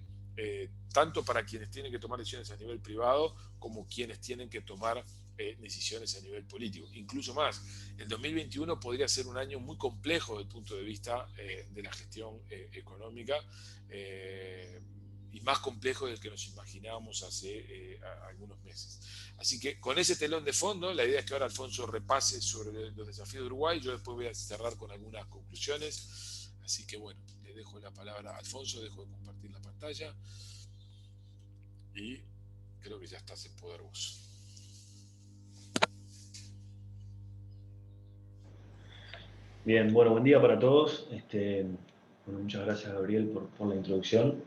tanto para quienes tienen que tomar decisiones a nivel privado como quienes tienen que tomar decisiones a nivel político. Incluso más, el 2021 podría ser un año muy complejo desde el punto de vista de la gestión económica, y más complejo del que nos imaginábamos hace algunos meses. Así que con ese telón de fondo, la idea es que ahora Alfonso repase sobre los desafíos de Uruguay. Yo después voy a cerrar con algunas conclusiones. Así que bueno, le dejo la palabra a Alfonso, dejo de compartir la pantalla y creo que ya estás en poder vos. Bien, bueno, buen día para todos. Bueno, muchas gracias, Gabriel, por la introducción.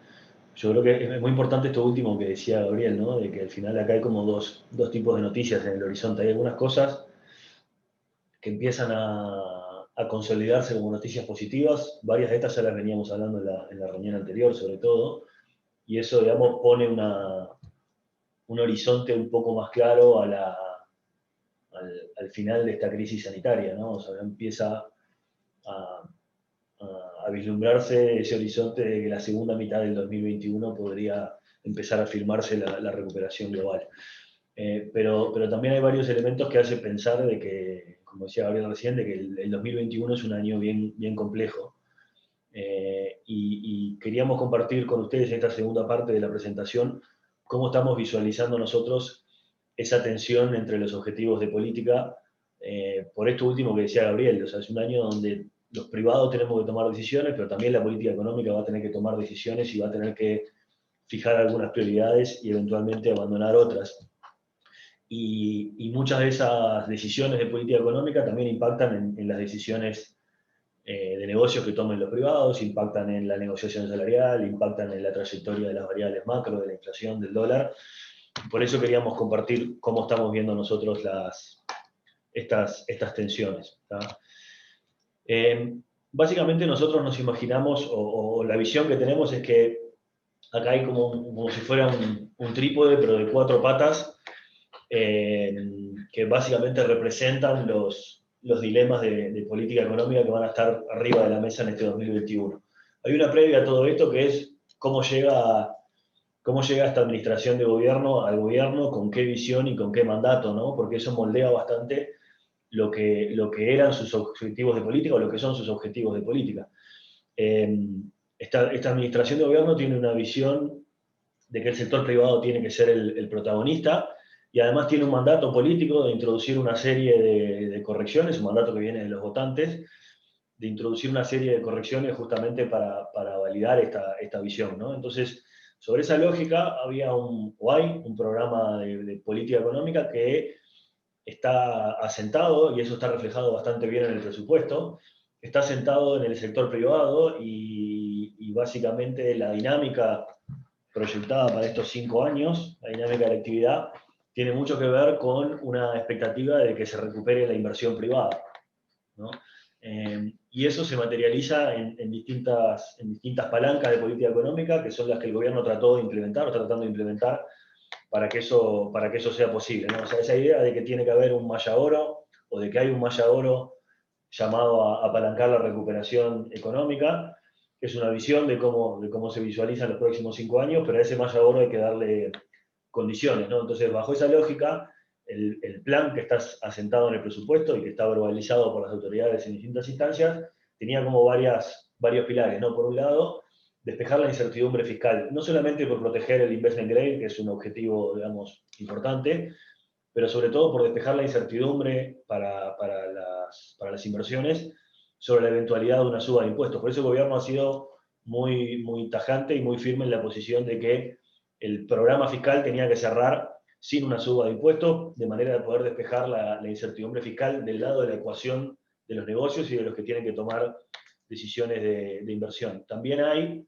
Yo creo que es muy importante esto último que decía Gabriel, ¿no? De que al final acá hay como dos tipos de noticias en el horizonte. Hay algunas cosas que empiezan a consolidarse como noticias positivas. Varias de estas ya las veníamos hablando en la reunión anterior, sobre todo. Y eso, digamos, pone un horizonte un poco más claro al final de esta crisis sanitaria, ¿no? O sea, empieza a vislumbrarse ese horizonte de que la segunda mitad del 2021 podría empezar a firmarse la recuperación global. Pero también hay varios elementos que hacen pensar de que, como decía Gabriel recién, de que el 2021 es un año bien complejo. Y queríamos compartir con ustedes en esta segunda parte de la presentación cómo estamos visualizando nosotros esa tensión entre los objetivos de política, por esto último que decía Gabriel. O sea, es un año donde los privados tenemos que tomar decisiones, pero también la política económica va a tener que tomar decisiones y va a tener que fijar algunas prioridades y eventualmente abandonar otras. Y muchas de esas decisiones de política económica también impactan en las decisiones de negocios que tomen los privados, impactan en la negociación salarial, impactan en la trayectoria de las variables macro, de la inflación, del dólar. Por eso queríamos compartir cómo estamos viendo nosotros estas tensiones. Básicamente nosotros nos imaginamos, o la visión que tenemos es que acá hay como si fuera un trípode, pero de 4 patas, que básicamente representan los dilemas de política económica que van a estar arriba de la mesa en este 2021. Hay una previa a todo esto que es cómo llega esta administración de gobierno al gobierno, con qué visión y con qué mandato, ¿no? Porque eso moldea bastante lo que eran sus objetivos de política o lo que son sus objetivos de política. Esta administración de gobierno tiene una visión de que el sector privado tiene que ser el protagonista, y además tiene un mandato político de introducir una serie de correcciones, un mandato que viene de los votantes, de introducir una serie de correcciones justamente para validar esta visión, ¿no? Entonces, sobre esa lógica hay un programa de política económica que está asentado, y eso está reflejado bastante bien en el presupuesto, está asentado en el sector privado, y básicamente la dinámica proyectada para estos 5 años, la dinámica de la actividad, tiene mucho que ver con una expectativa de que se recupere la inversión privada, ¿no? Y eso se materializa en distintas palancas de política económica, que son las que el gobierno trató de implementar o está tratando de implementar para que eso sea posible, ¿no? O sea, esa idea de que tiene que haber un malla oro, o de que hay un malla oro llamado a apalancar la recuperación económica, es una visión de cómo se visualizan los próximos 5 años, pero a ese malla oro hay que darle condiciones, ¿no? Entonces, bajo esa lógica, el plan que está asentado en el presupuesto y que está verbalizado por las autoridades en distintas instancias, tenía como varios pilares, ¿no? Por un lado, despejar la incertidumbre fiscal, no solamente por proteger el investment grade, que es un objetivo, digamos, importante, pero sobre todo por despejar la incertidumbre para las inversiones sobre la eventualidad de una suba de impuestos. Por eso el gobierno ha sido muy tajante y muy firme en la posición de que el programa fiscal tenía que cerrar sin una suba de impuestos, de manera de poder despejar la incertidumbre fiscal del lado de la ecuación de los negocios y de los que tienen que tomar decisiones de inversión. También hay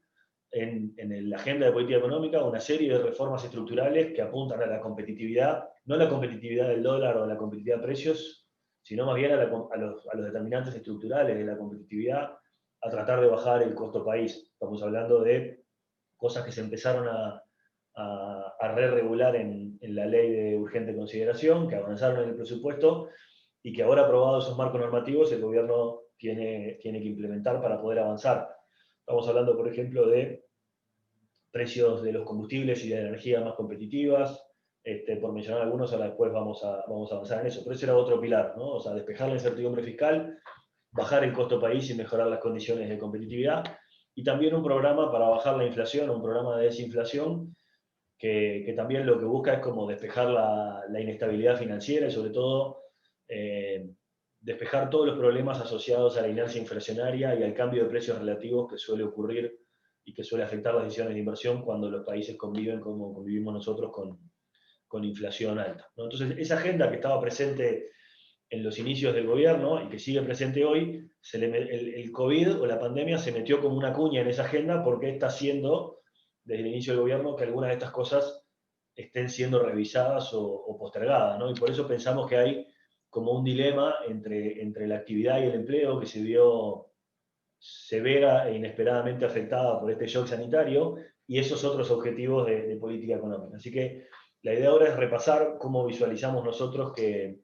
en la agenda de política económica una serie de reformas estructurales que apuntan a la competitividad, no a la competitividad del dólar o a la competitividad de precios, sino más bien a los determinantes estructurales de la competitividad, a tratar de bajar el costo país. Estamos hablando de cosas que se empezaron a re-regular en la ley de urgente consideración, que avanzaron en el presupuesto y que ahora aprobados esos marcos normativos el gobierno tiene que implementar para poder avanzar. Estamos hablando, por ejemplo, de precios de los combustibles y de la energía más competitivas, por mencionar algunos, ahora después vamos a avanzar en eso. Pero ese era otro pilar, ¿no? O sea, despejar la incertidumbre fiscal, bajar el costo país y mejorar las condiciones de competitividad. Y también un programa para bajar la inflación, un programa de desinflación, que también lo que busca es como despejar la inestabilidad financiera y sobre todo despejar todos los problemas asociados a la inercia inflacionaria y al cambio de precios relativos que suele ocurrir y que suele afectar las decisiones de inversión cuando los países conviven como convivimos nosotros con inflación alta, ¿no? Entonces, esa agenda que estaba presente en los inicios del gobierno y que sigue presente hoy, el COVID o la pandemia se metió como una cuña en esa agenda porque está haciendo, desde el inicio del gobierno, que algunas de estas cosas estén siendo revisadas o postergadas, ¿no? Y por eso pensamos que hay como un dilema entre la actividad y el empleo que se vio severa e inesperadamente afectada por este shock sanitario y esos otros objetivos de política económica. Así que la idea ahora es repasar cómo visualizamos nosotros que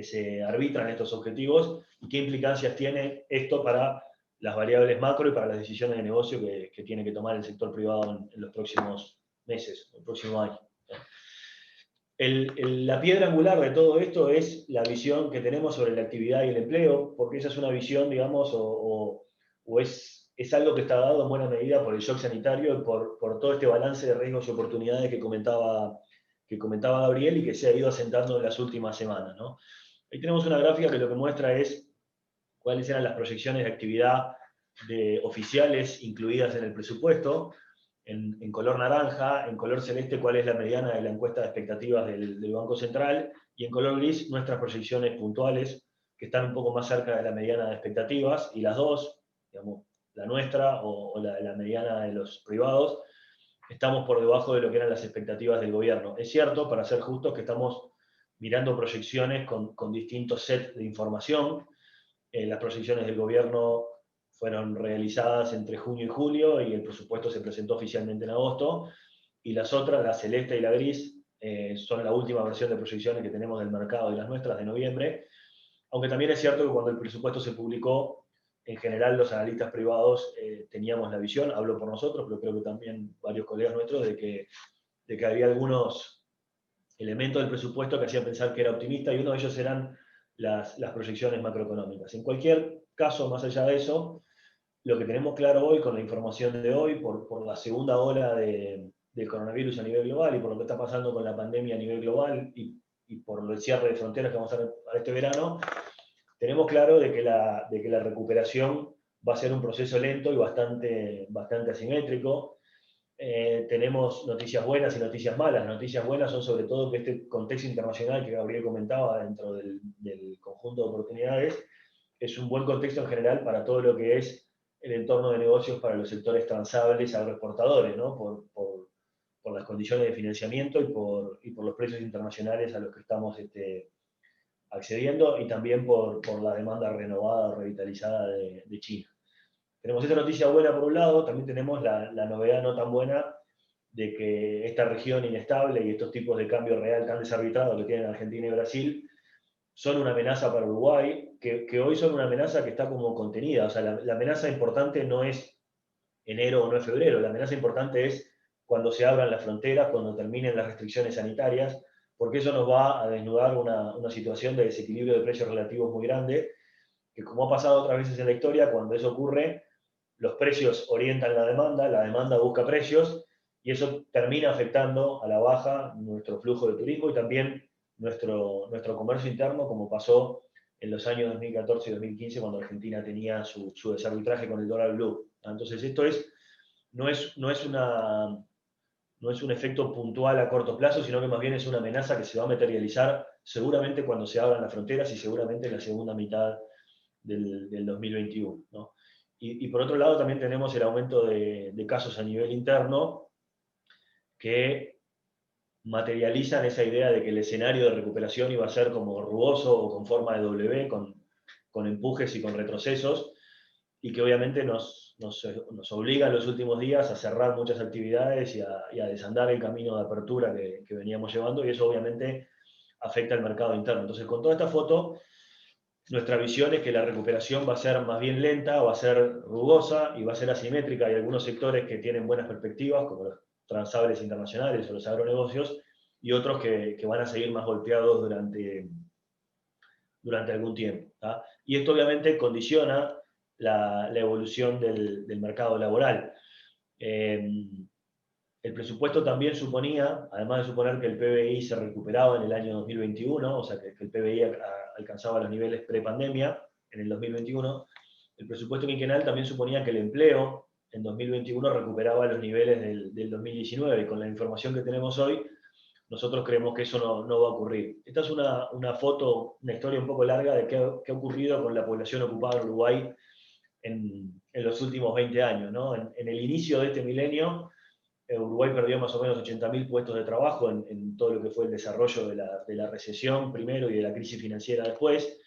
se arbitran estos objetivos y qué implicancias tiene esto para las variables macro y para las decisiones de negocio que tiene que tomar el sector privado en los próximos meses, el próximo año. La piedra angular de todo esto es la visión que tenemos sobre la actividad y el empleo, porque esa es una visión, digamos, o es algo que está dado en buena medida por el shock sanitario y por todo este balance de riesgos y oportunidades que comentaba Gabriel y que se ha ido asentando en las últimas semanas, ¿no? Ahí tenemos una gráfica que lo que muestra es cuáles eran las proyecciones de actividad oficiales incluidas en el presupuesto, en color naranja, en color celeste cuál es la mediana de la encuesta de expectativas del Banco Central, y en color gris nuestras proyecciones puntuales, que están un poco más cerca de la mediana de expectativas, y las dos, digamos, la nuestra o la mediana de los privados, estamos por debajo de lo que eran las expectativas del gobierno. Es cierto, para ser justos, que estamos mirando proyecciones con distintos sets de información. Las proyecciones del gobierno fueron realizadas entre junio y julio y el presupuesto se presentó oficialmente en agosto. Y las otras, la celeste y la gris, son la última versión de proyecciones que tenemos del mercado y las nuestras de noviembre. Aunque también es cierto que cuando el presupuesto se publicó, en general los analistas privados teníamos la visión, hablo por nosotros, pero creo que también varios colegas nuestros, de que había algunos elementos del presupuesto que hacían pensar que era optimista, y uno de ellos eran las proyecciones macroeconómicas. En cualquier caso, más allá de eso, lo que tenemos claro hoy con la información de hoy, por la segunda ola del coronavirus a nivel global y por lo que está pasando con la pandemia a nivel global y por el cierre de fronteras que vamos a hacer para este verano, tenemos claro de que la recuperación va a ser un proceso lento y bastante asimétrico. Tenemos noticias buenas y noticias malas. Las noticias buenas son sobre todo que este contexto internacional que Gabriel comentaba dentro del conjunto de oportunidades es un buen contexto en general para todo lo que es el entorno de negocios para los sectores transables agroexportadores, ¿no? por las condiciones de financiamiento y por los precios internacionales a los que estamos accediendo, y también por la demanda renovada o revitalizada de China. Tenemos esta noticia buena por un lado, también tenemos la novedad no tan buena de que esta región inestable y estos tipos de cambio real tan desarbitrados que tienen Argentina y Brasil son una amenaza para Uruguay, que hoy son una amenaza que está como contenida. O sea, la amenaza importante no es enero o no es febrero, la amenaza importante es cuando se abran las fronteras, cuando terminen las restricciones sanitarias, porque eso nos va a desnudar una situación de desequilibrio de precios relativos muy grande, que como ha pasado otras veces en la historia, cuando eso ocurre, los precios orientan la demanda busca precios, y eso termina afectando a la baja nuestro flujo de turismo y también nuestro comercio interno, como pasó en los años 2014 y 2015, cuando Argentina tenía su desarbitraje con el dólar blue. Entonces, esto no es un efecto puntual a corto plazo, sino que más bien es una amenaza que se va a materializar seguramente cuando se abran las fronteras y seguramente en la segunda mitad del 2021, ¿no? Y por otro lado también tenemos el aumento de casos a nivel interno que materializan esa idea de que el escenario de recuperación iba a ser como rugoso o con forma de W, con empujes y con retrocesos, y que obviamente nos obliga en los últimos días a cerrar muchas actividades y a desandar el camino de apertura que veníamos llevando, y eso obviamente afecta al mercado interno. Entonces, con toda esta foto, nuestra visión es que la recuperación va a ser más bien lenta, va a ser rugosa y va a ser asimétrica. Hay algunos sectores que tienen buenas perspectivas, como los transables internacionales o los agronegocios, y otros que van a seguir más golpeados durante algún tiempo. ¿tá? Y esto obviamente condiciona la evolución del mercado laboral. El presupuesto también suponía, además de suponer que el PBI se recuperaba en el año 2021, o sea que el PBI alcanzaba los niveles pre-pandemia en el 2021, el presupuesto quinquenal también suponía que el empleo en 2021 recuperaba los niveles del 2019. Y con la información que tenemos hoy, nosotros creemos que eso no va a ocurrir. Esta es una foto, una historia un poco larga de qué ha ocurrido con la población ocupada en Uruguay en los últimos 20 años. ¿no? En el inicio de este milenio, Uruguay perdió más o menos 80.000 puestos de trabajo en todo lo que fue el desarrollo de la recesión primero y de la crisis financiera después.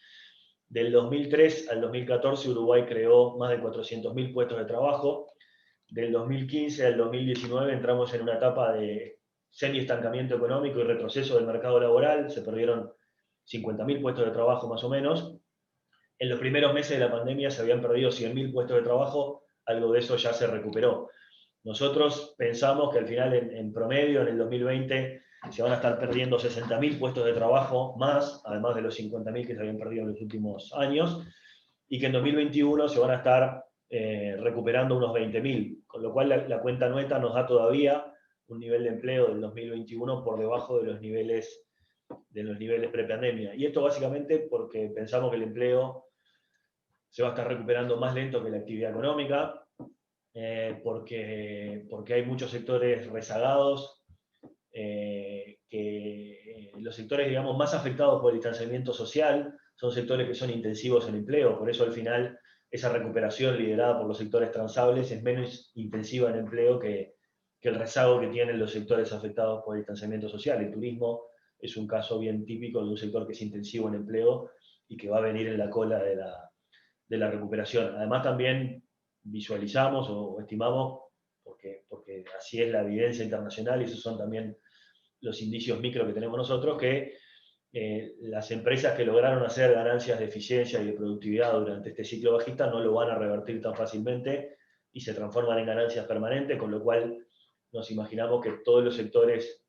Del 2003 al 2014 Uruguay creó más de 400.000 puestos de trabajo. Del 2015 al 2019 entramos en una etapa de semi-estancamiento económico y retroceso del mercado laboral. Se perdieron 50.000 puestos de trabajo más o menos. En los primeros meses de la pandemia se habían perdido 100.000 puestos de trabajo, algo de eso ya se recuperó. Nosotros pensamos que al final, en promedio, en el 2020, se van a estar perdiendo 60.000 puestos de trabajo más, además de los 50.000 que se habían perdido en los últimos años, y que en 2021 se van a estar recuperando unos 20.000, con lo cual la cuenta nueta nos da todavía un nivel de empleo del 2021 por debajo de los niveles pre-pandemia. Y esto básicamente porque pensamos que el empleo se va a estar recuperando más lento que la actividad económica, porque hay muchos sectores rezagados, que los sectores, digamos, más afectados por el distanciamiento social son sectores que son intensivos en empleo, por eso al final esa recuperación liderada por los sectores transables es menos intensiva en empleo que el rezago que tienen los sectores afectados por el distanciamiento social. El turismo es un caso bien típico de un sector que es intensivo en empleo y que va a venir en la cola de la recuperación. Además también visualizamos o estimamos, porque así es la evidencia internacional y esos son también los indicios micro que tenemos nosotros, que las empresas que lograron hacer ganancias de eficiencia y de productividad durante este ciclo bajista no lo van a revertir tan fácilmente y se transforman en ganancias permanentes, con lo cual nos imaginamos que todos los sectores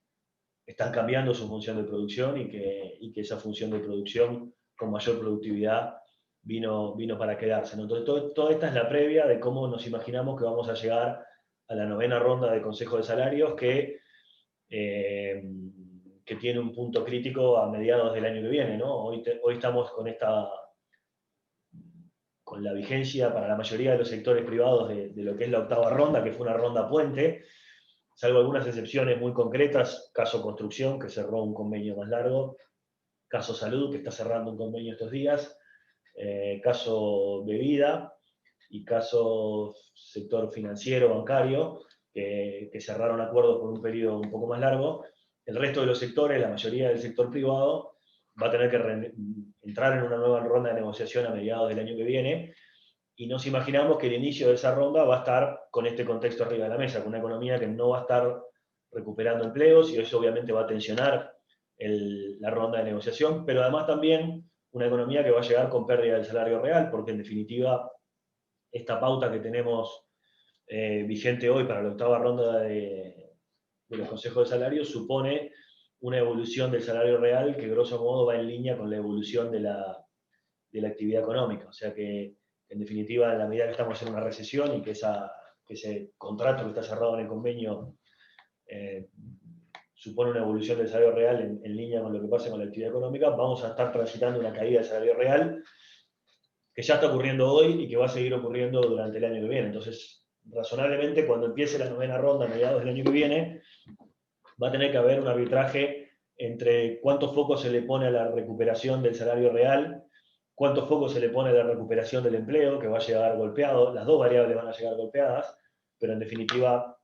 están cambiando su función de producción y que esa función de producción con mayor productividad vino para quedarse. ¿no? Entonces, toda esta es la previa de cómo nos imaginamos que vamos a llegar a la 9ª ronda de Consejo de Salarios, que tiene un punto crítico a mediados del año que viene. ¿no? Hoy estamos con la vigencia para la mayoría de los sectores privados de lo que es la 8ª ronda, que fue una ronda puente, salvo algunas excepciones muy concretas, caso construcción, que cerró un convenio más largo, caso salud, que está cerrando un convenio estos días, caso bebida y caso sector financiero, bancario, que cerraron acuerdos por un periodo un poco más largo. El resto de los sectores, la mayoría del sector privado, va a tener que entrar en una nueva ronda de negociación a mediados del año que viene, y nos imaginamos que el inicio de esa ronda va a estar con este contexto arriba de la mesa, con una economía que no va a estar recuperando empleos, y eso obviamente va a tensionar la ronda de negociación, pero además también una economía que va a llegar con pérdida del salario real, porque en definitiva esta pauta que tenemos vigente hoy para la 8ª ronda de los consejos de salarios supone una evolución del salario real que grosso modo va en línea con la evolución de la actividad económica. O sea que, en definitiva, en la medida que estamos en una recesión y que ese contrato que está cerrado en el convenio supone una evolución del salario real en línea con lo que pasa con la actividad económica, vamos a estar transitando una caída del salario real que ya está ocurriendo hoy y que va a seguir ocurriendo durante el año que viene. Entonces, razonablemente, cuando empiece la 9ª ronda a mediados del año que viene, va a tener que haber un arbitraje entre cuánto foco se le pone a la recuperación del salario real, cuánto foco se le pone a la recuperación del empleo, que va a llegar golpeado, las dos variables van a llegar golpeadas, pero en definitiva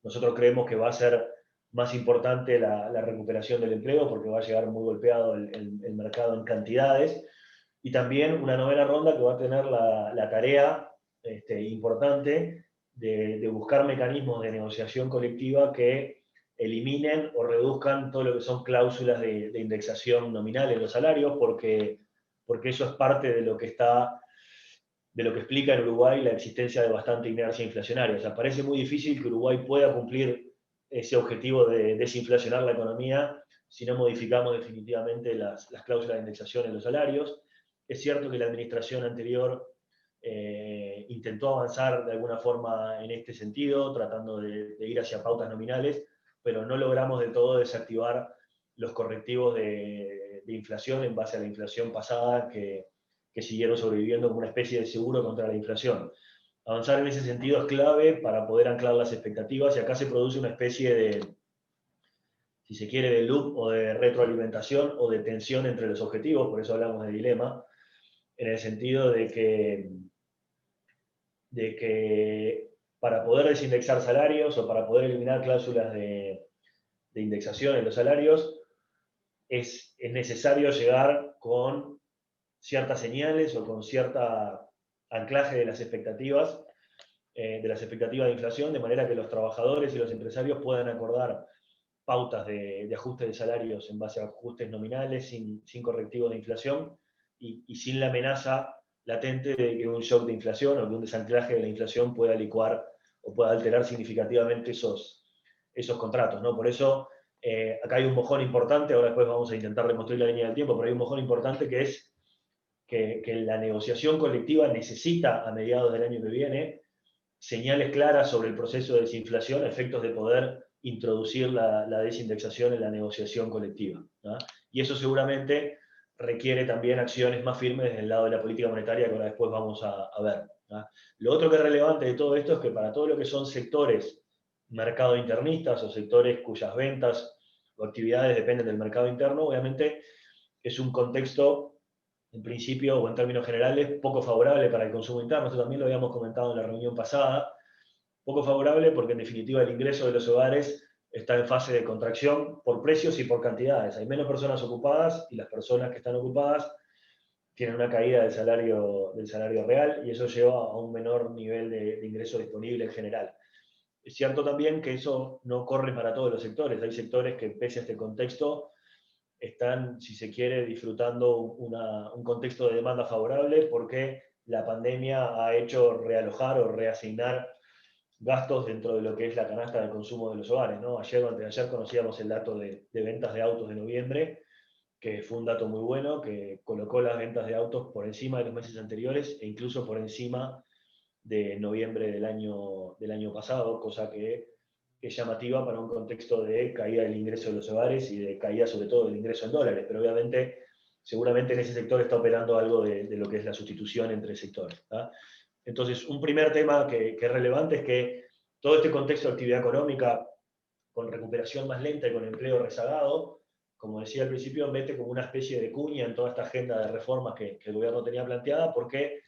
nosotros creemos que va a ser más importante la recuperación del empleo porque va a llegar muy golpeado el mercado en cantidades, y también una novena ronda que va a tener la tarea importante de buscar mecanismos de negociación colectiva que eliminen o reduzcan todo lo que son cláusulas de indexación nominal en los salarios, porque eso es parte de lo que explica en Uruguay la existencia de bastante inercia inflacionaria. O sea, parece muy difícil que Uruguay pueda cumplir ese objetivo de desinflacionar la economía si no modificamos definitivamente las cláusulas de indexación en los salarios. Es cierto que la administración anterior intentó avanzar de alguna forma en este sentido, tratando de ir hacia pautas nominales, pero no logramos del todo desactivar los correctivos de inflación en base a la inflación pasada que siguieron sobreviviendo como una especie de seguro contra la inflación. Avanzar en ese sentido es clave para poder anclar las expectativas, y acá se produce una especie de, si se quiere, de loop o de retroalimentación o de tensión entre los objetivos, por eso hablamos de dilema, en el sentido de que para poder desindexar salarios o para poder eliminar cláusulas de indexación en los salarios, es necesario llegar con ciertas señales o con cierta anclaje de las expectativas de inflación, de manera que los trabajadores y los empresarios puedan acordar pautas de ajuste de salarios en base a ajustes nominales, sin correctivos de inflación y sin la amenaza latente de que un shock de inflación o que un desanclaje de la inflación pueda licuar o pueda alterar significativamente esos contratos, ¿no? Por eso acá hay un mojón importante, ahora después vamos a intentar reconstruir la línea del tiempo, pero hay un mojón importante que es que la negociación colectiva necesita a mediados del año que viene señales claras sobre el proceso de desinflación a efectos de poder introducir la desindexación en la negociación colectiva, ¿no? Y eso seguramente requiere también acciones más firmes desde el lado de la política monetaria, que ahora después vamos a ver, ¿no? Lo otro que es relevante de todo esto es que para todo lo que son sectores mercado internistas o sectores cuyas ventas o actividades dependen del mercado interno, obviamente es un contexto, en principio o en términos generales, poco favorable para el consumo interno. Esto también lo habíamos comentado en la reunión pasada. Poco favorable porque en definitiva el ingreso de los hogares está en fase de contracción por precios y por cantidades. Hay menos personas ocupadas y las personas que están ocupadas tienen una caída del salario real, y eso lleva a un menor nivel de ingreso disponible en general. Es cierto también que eso no corre para todos los sectores. Hay sectores que, pese a este contexto, están, si se quiere, disfrutando un contexto de demanda favorable porque la pandemia ha hecho realojar o reasignar gastos dentro de lo que es la canasta de consumo de los hogares, ¿no? Ayer o antes de ayer conocíamos el dato de ventas de autos de noviembre, que fue un dato muy bueno, que colocó las ventas de autos por encima de los meses anteriores e incluso por encima de noviembre del año pasado, cosa que es llamativa para un contexto de caída del ingreso de los hogares y de caída sobre todo del ingreso en dólares, pero obviamente seguramente en ese sector está operando algo de lo que es la sustitución entre sectores, ¿tá? Entonces, un primer tema que es relevante es que todo este contexto de actividad económica con recuperación más lenta y con empleo rezagado, como decía al principio, mete como una especie de cuña en toda esta agenda de reformas que el gobierno tenía planteada, porque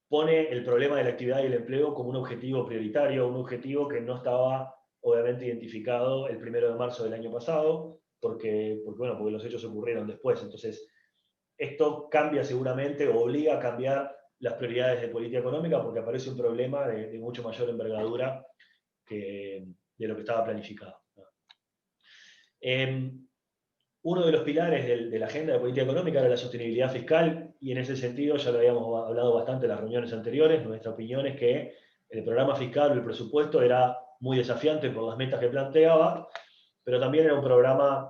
pone el problema de la actividad y el empleo como un objetivo prioritario, un objetivo que no estaba obviamente identificado el 1 de marzo del año pasado, porque los hechos ocurrieron después. Entonces, esto cambia seguramente, o obliga a cambiar las prioridades de política económica, porque aparece un problema de mucho mayor envergadura de lo que estaba planificado. Uno de los pilares de la agenda de política económica era la sostenibilidad fiscal, y en ese sentido ya lo habíamos hablado bastante en las reuniones anteriores. Nuestra opinión es que el programa fiscal o el presupuesto era muy desafiante por las metas que planteaba, pero también era un programa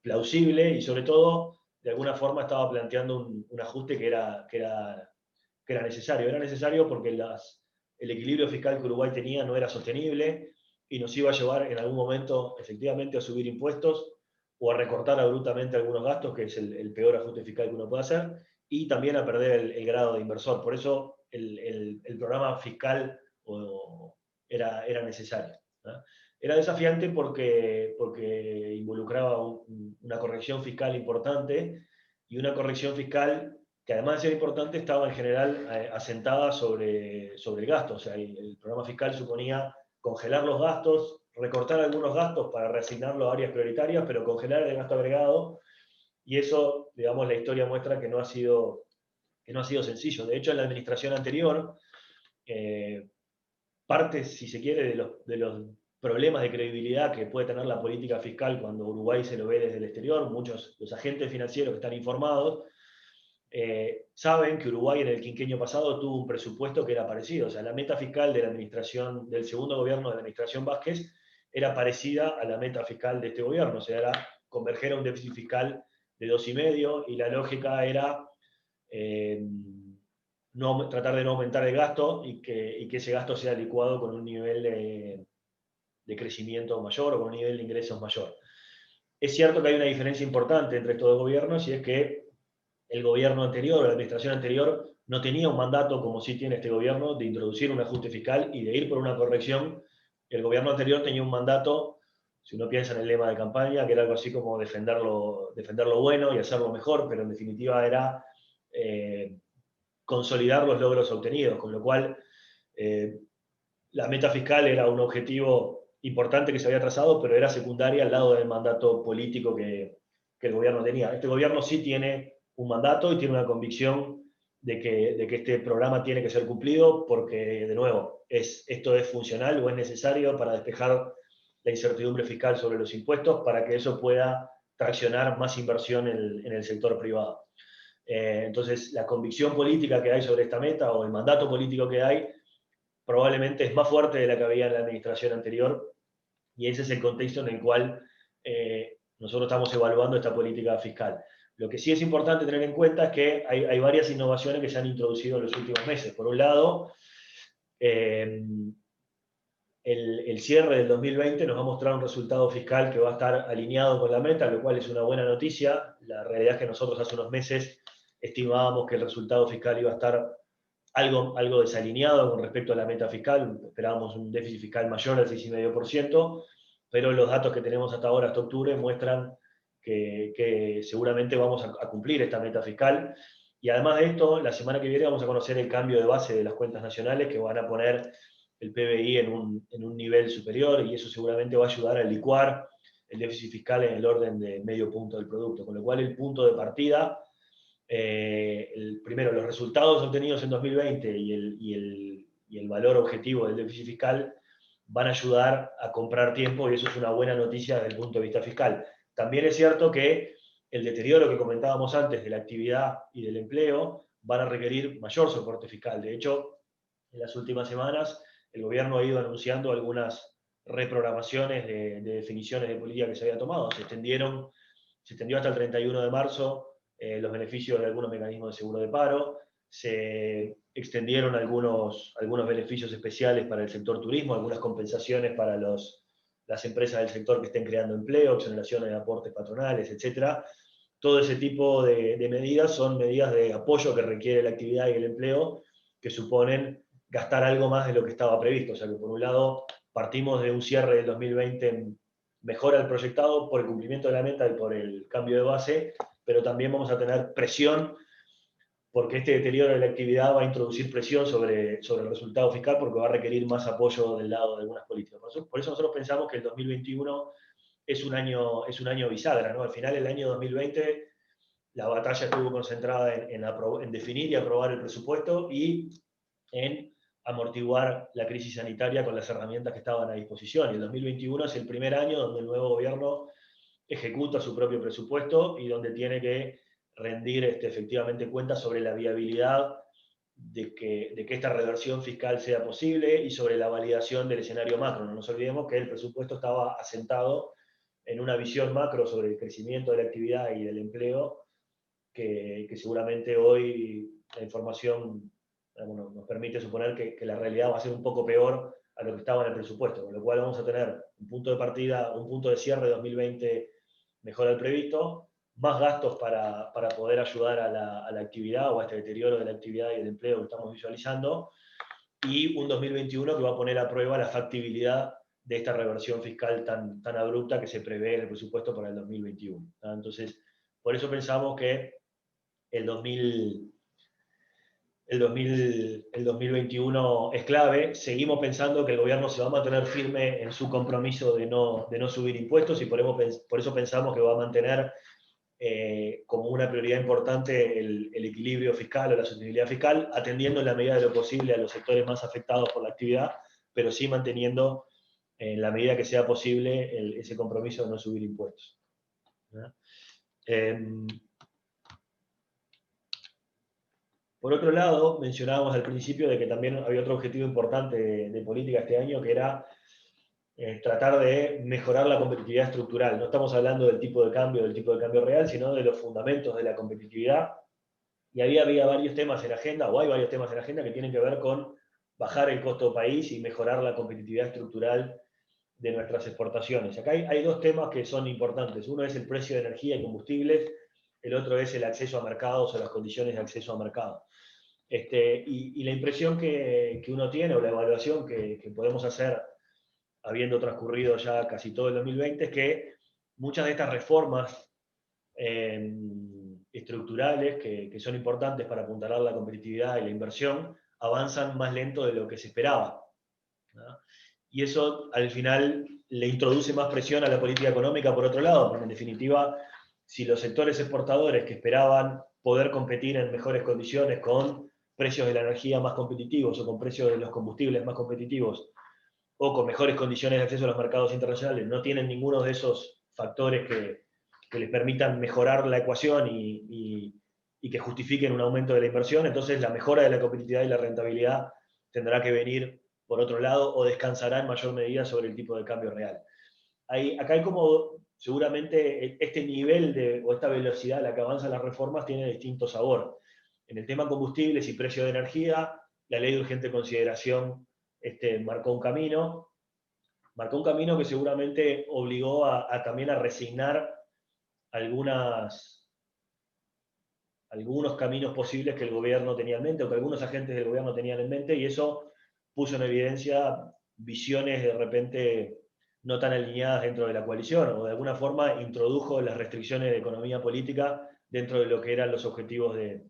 plausible y sobre todo, de alguna forma, estaba planteando un ajuste que era necesario. Era necesario porque el equilibrio fiscal que Uruguay tenía no era sostenible y nos iba a llevar en algún momento efectivamente a subir impuestos o a recortar abruptamente algunos gastos, que es el peor ajuste fiscal que uno puede hacer, y también a perder el grado de inversor. Por eso el programa fiscal era necesario, ¿no? Era desafiante porque involucraba una corrección fiscal importante y una corrección fiscal que además de ser importante estaba en general asentada sobre el gasto. O sea, el programa fiscal suponía congelar los gastos, recortar algunos gastos para reasignarlos a áreas prioritarias, pero congelar el gasto agregado, y eso, digamos, la historia muestra que no ha sido sencillo. De hecho, en la administración anterior, parte, si se quiere, de los problemas de credibilidad que puede tener la política fiscal cuando Uruguay se lo ve desde el exterior, muchos los agentes financieros que están informados, saben que Uruguay en el quinquenio pasado tuvo un presupuesto que era parecido. O sea, la meta fiscal de la administración, del segundo gobierno de la administración Vázquez era parecida a la meta fiscal de este gobierno. O sea, era converger a un déficit fiscal de 2,5, y la lógica era tratar de no aumentar el gasto y que ese gasto sea licuado con un nivel de crecimiento mayor o con un nivel de ingresos mayor. Es cierto que hay una diferencia importante entre estos dos gobiernos, y es que el gobierno anterior o la administración anterior no tenía un mandato, como sí tiene este gobierno, de introducir un ajuste fiscal y de ir por una corrección. El gobierno anterior tenía un mandato, si uno piensa en el lema de campaña, que era algo así como defender lo bueno y hacerlo mejor, pero en definitiva era consolidar los logros obtenidos, con lo cual la meta fiscal era un objetivo importante que se había trazado, pero era secundaria al lado del mandato político que el gobierno tenía. Este gobierno sí tiene un mandato y tiene una convicción de que este programa tiene que ser cumplido, porque, de nuevo, esto es funcional o es necesario para despejar la incertidumbre fiscal sobre los impuestos, para que eso pueda traccionar más inversión en el sector privado. Entonces, la convicción política que hay sobre esta meta, o el mandato político que hay, probablemente es más fuerte de la que había en la administración anterior, y ese es el contexto en el cual nosotros estamos evaluando esta política fiscal. Lo que sí es importante tener en cuenta es que hay varias innovaciones que se han introducido en los últimos meses. Por un lado, el cierre del 2020 nos va a mostrar un resultado fiscal que va a estar alineado con la meta, lo cual es una buena noticia. La realidad es que nosotros hace unos meses estimábamos que el resultado fiscal iba a estar algo desalineado con respecto a la meta fiscal. Esperábamos un déficit fiscal mayor al 6,5%, pero los datos que tenemos hasta ahora, hasta octubre, muestran que seguramente vamos a cumplir esta meta fiscal. Y además de esto, la semana que viene vamos a conocer el cambio de base de las cuentas nacionales, que van a poner el PBI en un nivel superior, y eso seguramente va a ayudar a licuar el déficit fiscal en el orden de medio punto del producto. Con lo cual, el punto de partida, primero, los resultados obtenidos en 2020 y el valor objetivo del déficit fiscal van a ayudar a comprar tiempo, y eso es una buena noticia desde el punto de vista fiscal. También es cierto que el deterioro que comentábamos antes de la actividad y del empleo van a requerir mayor soporte fiscal. De hecho, en las últimas semanas el gobierno ha ido anunciando algunas reprogramaciones de definiciones de política que se había tomado. Se extendió hasta el 31 de marzo los beneficios de algunos mecanismos de seguro de paro, se extendieron algunos beneficios especiales para el sector turismo, algunas compensaciones para las empresas del sector que estén creando empleo, exoneraciones de aportes patronales, etc. Todo ese tipo de medidas son medidas de apoyo que requiere la actividad y el empleo, que suponen gastar algo más de lo que estaba previsto. O sea que, por un lado, partimos de un cierre del 2020 mejor al proyectado por el cumplimiento de la meta y por el cambio de base, pero también vamos a tener presión, porque este deterioro de la actividad va a introducir presión sobre el resultado fiscal, porque va a requerir más apoyo del lado de algunas políticas. Por eso nosotros pensamos que el 2021 es un año bisagra, ¿no? Al final, el año 2020, la batalla estuvo concentrada en definir y aprobar el presupuesto y en amortiguar la crisis sanitaria con las herramientas que estaban a disposición. Y el 2021 es el primer año donde el nuevo gobierno ejecuta su propio presupuesto y donde tiene que rendir efectivamente cuentas sobre la viabilidad de que esta reversión fiscal sea posible, y sobre la validación del escenario macro. No nos olvidemos que el presupuesto estaba asentado en una visión macro sobre el crecimiento de la actividad y del empleo, que seguramente hoy la información nos permite suponer que la realidad va a ser un poco peor a lo que estaba en el presupuesto, con lo cual vamos a tener un punto de partida, un punto de cierre de 2020 mejor al previsto, más gastos para poder ayudar a la actividad o a este deterioro de la actividad y del empleo que estamos visualizando, y un 2021 que va a poner a prueba la factibilidad de esta reversión fiscal tan abrupta que se prevé en el presupuesto para el 2021. Entonces, por eso pensamos que el 2021 es clave. Seguimos pensando que el gobierno se va a mantener firme en su compromiso de no subir impuestos y por eso pensamos que va a mantener como una prioridad importante el equilibrio fiscal o la sostenibilidad fiscal, atendiendo en la medida de lo posible a los sectores más afectados por la actividad, pero sí manteniendo en la medida que sea posible ese compromiso de no subir impuestos. Por otro lado, mencionábamos al principio de que también había otro objetivo importante de política este año, que era tratar de mejorar la competitividad estructural. No estamos hablando del tipo de cambio real, sino de los fundamentos de la competitividad. Y había varios temas en agenda, o hay varios temas en agenda que tienen que ver con bajar el costo país y mejorar la competitividad estructural de nuestras exportaciones. Acá hay dos temas que son importantes. Uno es el precio de energía y combustibles, el otro es el acceso a mercados o las condiciones de acceso a mercados. Y la impresión que uno tiene, o la evaluación que podemos hacer habiendo transcurrido ya casi todo el 2020, es que muchas de estas reformas estructurales que son importantes para apuntalar la competitividad y la inversión avanzan más lento de lo que se esperaba, ¿no? Y eso al final le introduce más presión a la política económica por otro lado, porque en definitiva, si los sectores exportadores que esperaban poder competir en mejores condiciones con precios de la energía más competitivos o con precios de los combustibles más competitivos o con mejores condiciones de acceso a los mercados internacionales, no tienen ninguno de esos factores que les permitan mejorar la ecuación y que justifiquen un aumento de la inversión, entonces la mejora de la competitividad y la rentabilidad tendrá que venir por otro lado o descansará en mayor medida sobre el tipo de cambio real. Acá hay como, seguramente, este nivel o esta velocidad a la que avanzan las reformas tiene distinto sabor. En el tema combustibles y precio de energía, la ley de urgente consideración marcó un camino que seguramente obligó también a resignar algunos caminos posibles que el gobierno tenía en mente, o que algunos agentes del gobierno tenían en mente, y eso puso en evidencia visiones de repente no tan alineadas dentro de la coalición, o de alguna forma introdujo las restricciones de economía política dentro de lo que eran los objetivos de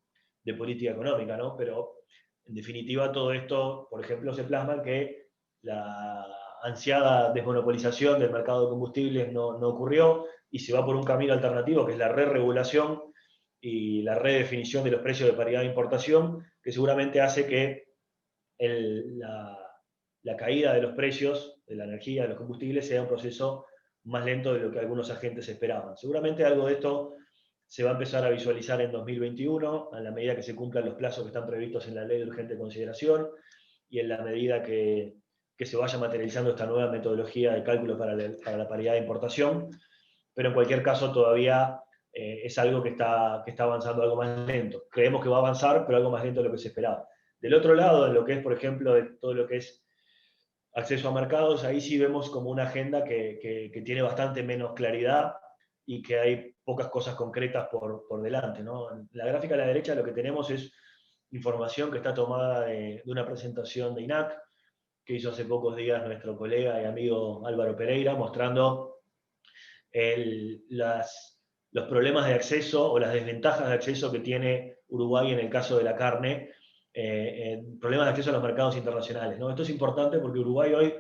política económica, ¿no? Pero en definitiva todo esto, por ejemplo, se plasma en que la ansiada desmonopolización del mercado de combustibles no ocurrió, y se va por un camino alternativo, que es la re-regulación y la redefinición de los precios de paridad de importación, que seguramente hace que la caída de los precios de la energía, de los combustibles, sea un proceso más lento de lo que algunos agentes esperaban. Seguramente algo de esto se va a empezar a visualizar en 2021, a la medida que se cumplan los plazos que están previstos en la ley de urgente consideración y en la medida que se vaya materializando esta nueva metodología de cálculo para la paridad de importación, pero en cualquier caso todavía es algo que está avanzando algo más lento. Creemos que va a avanzar, pero algo más lento de lo que se esperaba. Del otro lado, en lo que es, por ejemplo, de todo lo que es acceso a mercados, ahí sí vemos como una agenda que tiene bastante menos claridad y que hay pocas cosas concretas por delante, ¿no? En la gráfica a la derecha lo que tenemos es información que está tomada de una presentación de INAC que hizo hace pocos días nuestro colega y amigo Álvaro Pereira, mostrando los problemas de acceso o las desventajas de acceso que tiene Uruguay en el caso de la carne, problemas de acceso a los mercados internacionales, ¿no? Esto es importante porque Uruguay hoy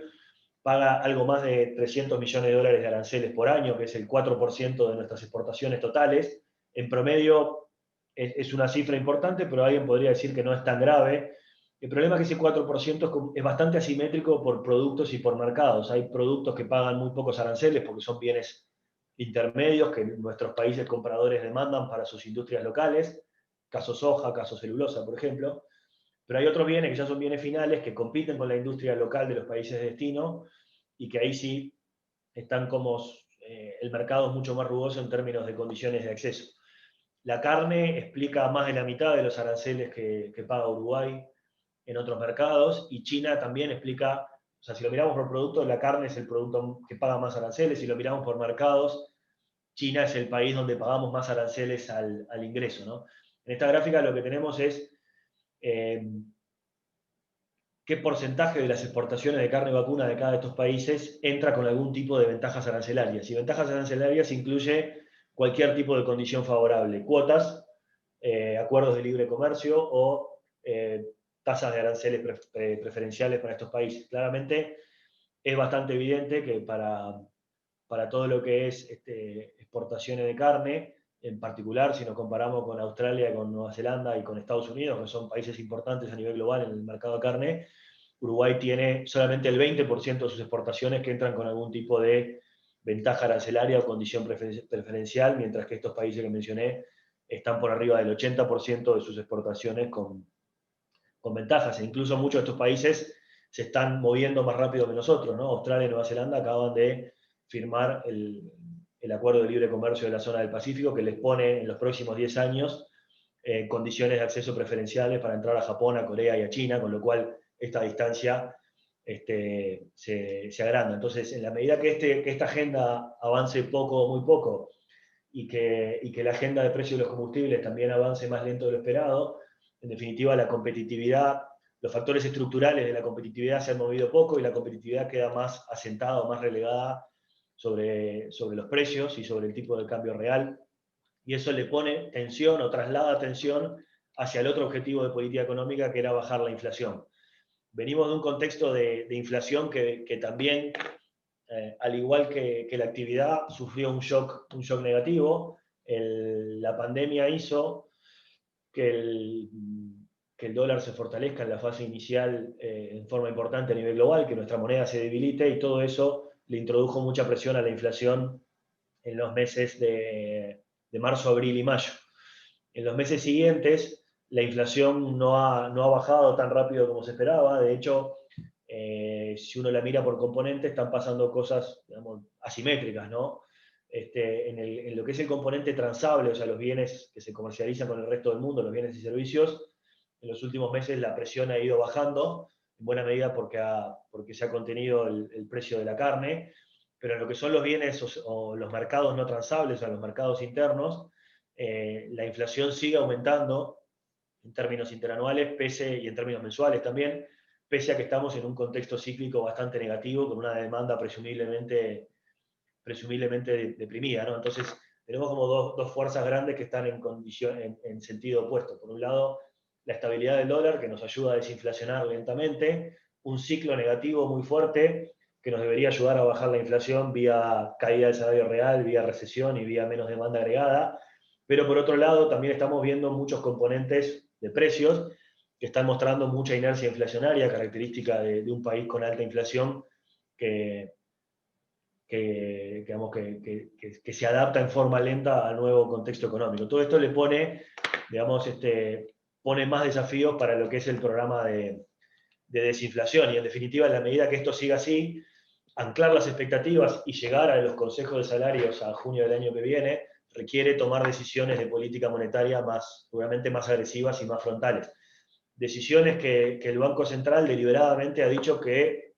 paga algo más de 300 millones de dólares de aranceles por año, que es el 4% de nuestras exportaciones totales. En promedio es una cifra importante, pero alguien podría decir que no es tan grave. El problema es que ese 4% es bastante asimétrico por productos y por mercados. Hay productos que pagan muy pocos aranceles porque son bienes intermedios que nuestros países compradores demandan para sus industrias locales, caso soja, caso celulosa, por ejemplo. Pero hay otros bienes que ya son bienes finales que compiten con la industria local de los países de destino y que ahí sí están como el mercado es mucho más rugoso en términos de condiciones de acceso. La carne explica más de la mitad de los aranceles que paga Uruguay en otros mercados, y China también explica, o sea, si lo miramos por producto, la carne es el producto que paga más aranceles, si lo miramos por mercados, China es el país donde pagamos más aranceles al ingreso, ¿no? En esta gráfica lo que tenemos es qué porcentaje de las exportaciones de carne vacuna de cada de estos países entra con algún tipo de ventajas arancelarias. Y ventajas arancelarias incluye cualquier tipo de condición favorable, cuotas, acuerdos de libre comercio o tasas de aranceles preferenciales para estos países. Claramente es bastante evidente que para todo lo que es exportaciones de carne, en particular si nos comparamos con Australia, con Nueva Zelanda y con Estados Unidos, que son países importantes a nivel global en el mercado de carne, Uruguay tiene solamente el 20% de sus exportaciones que entran con algún tipo de ventaja arancelaria o condición preferencial, mientras que estos países que mencioné están por arriba del 80% de sus exportaciones con ventajas. E incluso muchos de estos países se están moviendo más rápido que nosotros, ¿no? Australia y Nueva Zelanda acaban de firmar el acuerdo de libre comercio de la zona del Pacífico, que les pone en los próximos 10 años condiciones de acceso preferenciales para entrar a Japón, a Corea y a China, con lo cual esta distancia se agranda. Entonces, en la medida que esta agenda avance poco o muy poco, y que la agenda de precios de los combustibles también avance más lento de lo esperado, en definitiva la competitividad, los factores estructurales de la competitividad se han movido poco y la competitividad queda más asentada o más relegada sobre los precios y sobre el tipo de cambio real, y eso le pone tensión o traslada tensión hacia el otro objetivo de política económica, que era bajar la inflación. Venimos de un contexto de inflación que también, al igual que la actividad, sufrió un shock negativo. La pandemia hizo que el dólar se fortalezca en la fase inicial en forma importante a nivel global, que nuestra moneda se debilite, y todo eso le introdujo mucha presión a la inflación en los meses de marzo, abril y mayo. En los meses siguientes, la inflación no ha bajado tan rápido como se esperaba. De hecho, si uno la mira por componentes, están pasando cosas, digamos, asimétricas, ¿no? En lo que es el componente transable, o sea, los bienes que se comercializan con el resto del mundo, los bienes y servicios, en los últimos meses la presión ha ido bajando, en buena medida porque se ha contenido el precio de la carne, pero en lo que son los bienes o los mercados no transables, o sea, los mercados internos, la inflación sigue aumentando en términos interanuales y en términos mensuales también, pese a que estamos en un contexto cíclico bastante negativo, con una demanda presumiblemente deprimida, ¿no? Entonces, tenemos como dos fuerzas grandes que están en sentido opuesto. Por un lado, la estabilidad del dólar, que nos ayuda a desinflacionar lentamente, un ciclo negativo muy fuerte, que nos debería ayudar a bajar la inflación vía caída del salario real, vía recesión y vía menos demanda agregada. Pero por otro lado, también estamos viendo muchos componentes de precios que están mostrando mucha inercia inflacionaria, característica de un país con alta inflación digamos, que se adapta en forma lenta al nuevo contexto económico. Todo esto le pone, digamos, pone más desafíos para lo que es el programa de desinflación, y en definitiva, en la medida que esto siga así, anclar las expectativas y llegar a los consejos de salarios a junio del año que viene requiere tomar decisiones de política monetaria seguramente más agresivas y más frontales. Decisiones que el Banco Central deliberadamente ha dicho que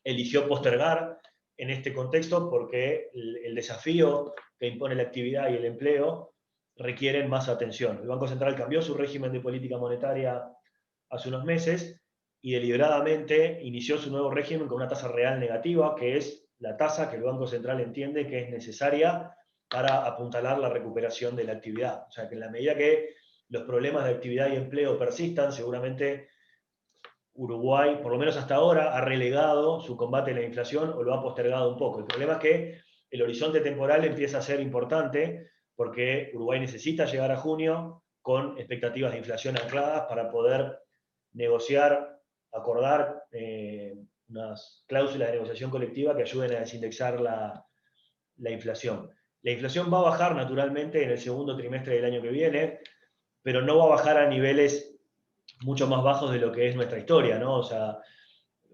eligió postergar en este contexto porque el desafío que impone la actividad y el empleo requieren más atención. El Banco Central cambió su régimen de política monetaria hace unos meses y deliberadamente inició su nuevo régimen con una tasa real negativa, que es la tasa que el Banco Central entiende que es necesaria para apuntalar la recuperación de la actividad. O sea, que en la medida que los problemas de actividad y empleo persistan, seguramente Uruguay, por lo menos hasta ahora, ha relegado su combate a la inflación o lo ha postergado un poco. El problema es que el horizonte temporal empieza a ser importante porque Uruguay necesita llegar a junio con expectativas de inflación ancladas para poder negociar, acordar unas cláusulas de negociación colectiva que ayuden a desindexar la inflación. La inflación va a bajar naturalmente en el segundo trimestre del año que viene, pero no va a bajar a niveles mucho más bajos de lo que es nuestra historia, ¿no? O sea,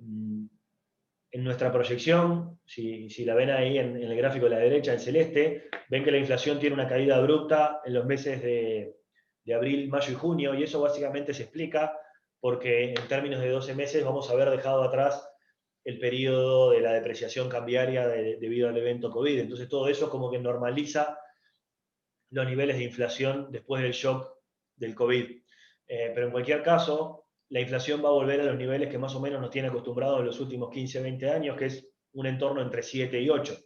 en nuestra proyección, si la ven ahí en el gráfico de la derecha, en celeste, ven que la inflación tiene una caída abrupta en los meses de abril, mayo y junio, y eso básicamente se explica porque en términos de 12 meses vamos a haber dejado atrás el periodo de la depreciación cambiaria debido al evento COVID. Entonces todo eso como que normaliza los niveles de inflación después del shock del COVID. Pero en cualquier caso, la inflación va a volver a los niveles que más o menos nos tiene acostumbrados en los últimos 15, 20 años, que es un entorno entre 7 y 8.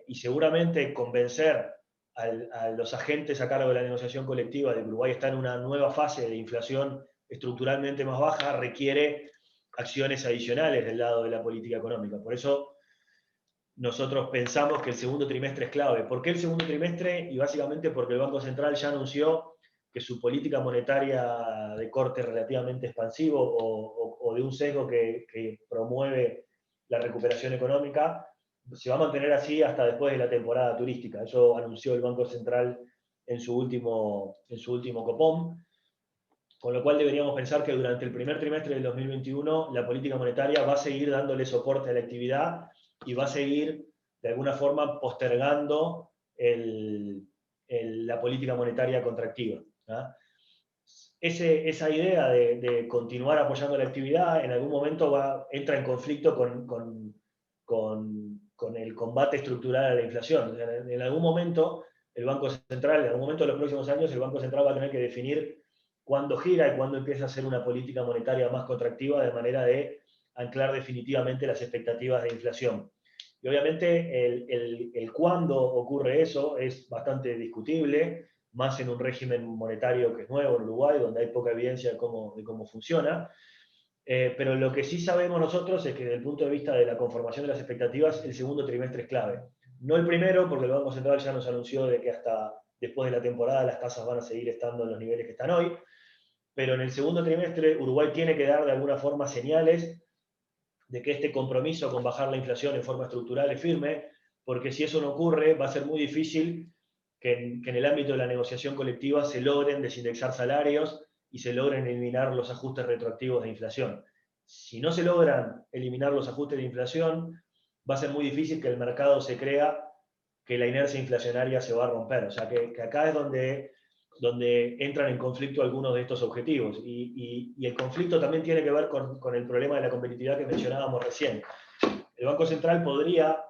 Y seguramente convencer a los agentes a cargo de la negociación colectiva de que Uruguay está en una nueva fase de inflación estructuralmente más baja, requiere acciones adicionales del lado de la política económica. Por eso nosotros pensamos que el segundo trimestre es clave. ¿Por qué el segundo trimestre? Y básicamente porque el Banco Central ya anunció que su política monetaria de corte relativamente expansivo o de un sesgo que promueve la recuperación económica se va a mantener así hasta después de la temporada turística. Eso anunció el Banco Central en su último copom, con lo cual deberíamos pensar que durante el primer trimestre del 2021 la política monetaria va a seguir dándole soporte a la actividad y va a seguir de alguna forma postergando la política monetaria contractiva. ¿Ah? Esa idea de continuar apoyando la actividad en algún momento entra en conflicto con el combate estructural a la inflación. En algún momento el Banco Central, en algún momento de los próximos años, el Banco Central va a tener que definir cuándo gira y cuándo empieza a hacer una política monetaria más contractiva de manera de anclar definitivamente las expectativas de inflación. Y obviamente el cuándo ocurre eso es bastante discutible, más en un régimen monetario que es nuevo en Uruguay, donde hay poca evidencia de cómo funciona. Pero lo que sí sabemos nosotros es que desde el punto de vista de la conformación de las expectativas, el segundo trimestre es clave. No el primero, porque el Banco Central ya nos anunció de que hasta después de la temporada las tasas van a seguir estando en los niveles que están hoy, pero en el segundo trimestre Uruguay tiene que dar de alguna forma señales de que este compromiso con bajar la inflación en forma estructural es firme, porque si eso no ocurre va a ser muy difícil que en el ámbito de la negociación colectiva se logren desindexar salarios y se logren eliminar los ajustes retroactivos de inflación. Si no se logran eliminar los ajustes de inflación, va a ser muy difícil que el mercado se crea que la inercia inflacionaria se va a romper. O sea, que acá es donde entran en conflicto algunos de estos objetivos. Y el conflicto también tiene que ver con el problema de la competitividad que mencionábamos recién. El Banco Central podría,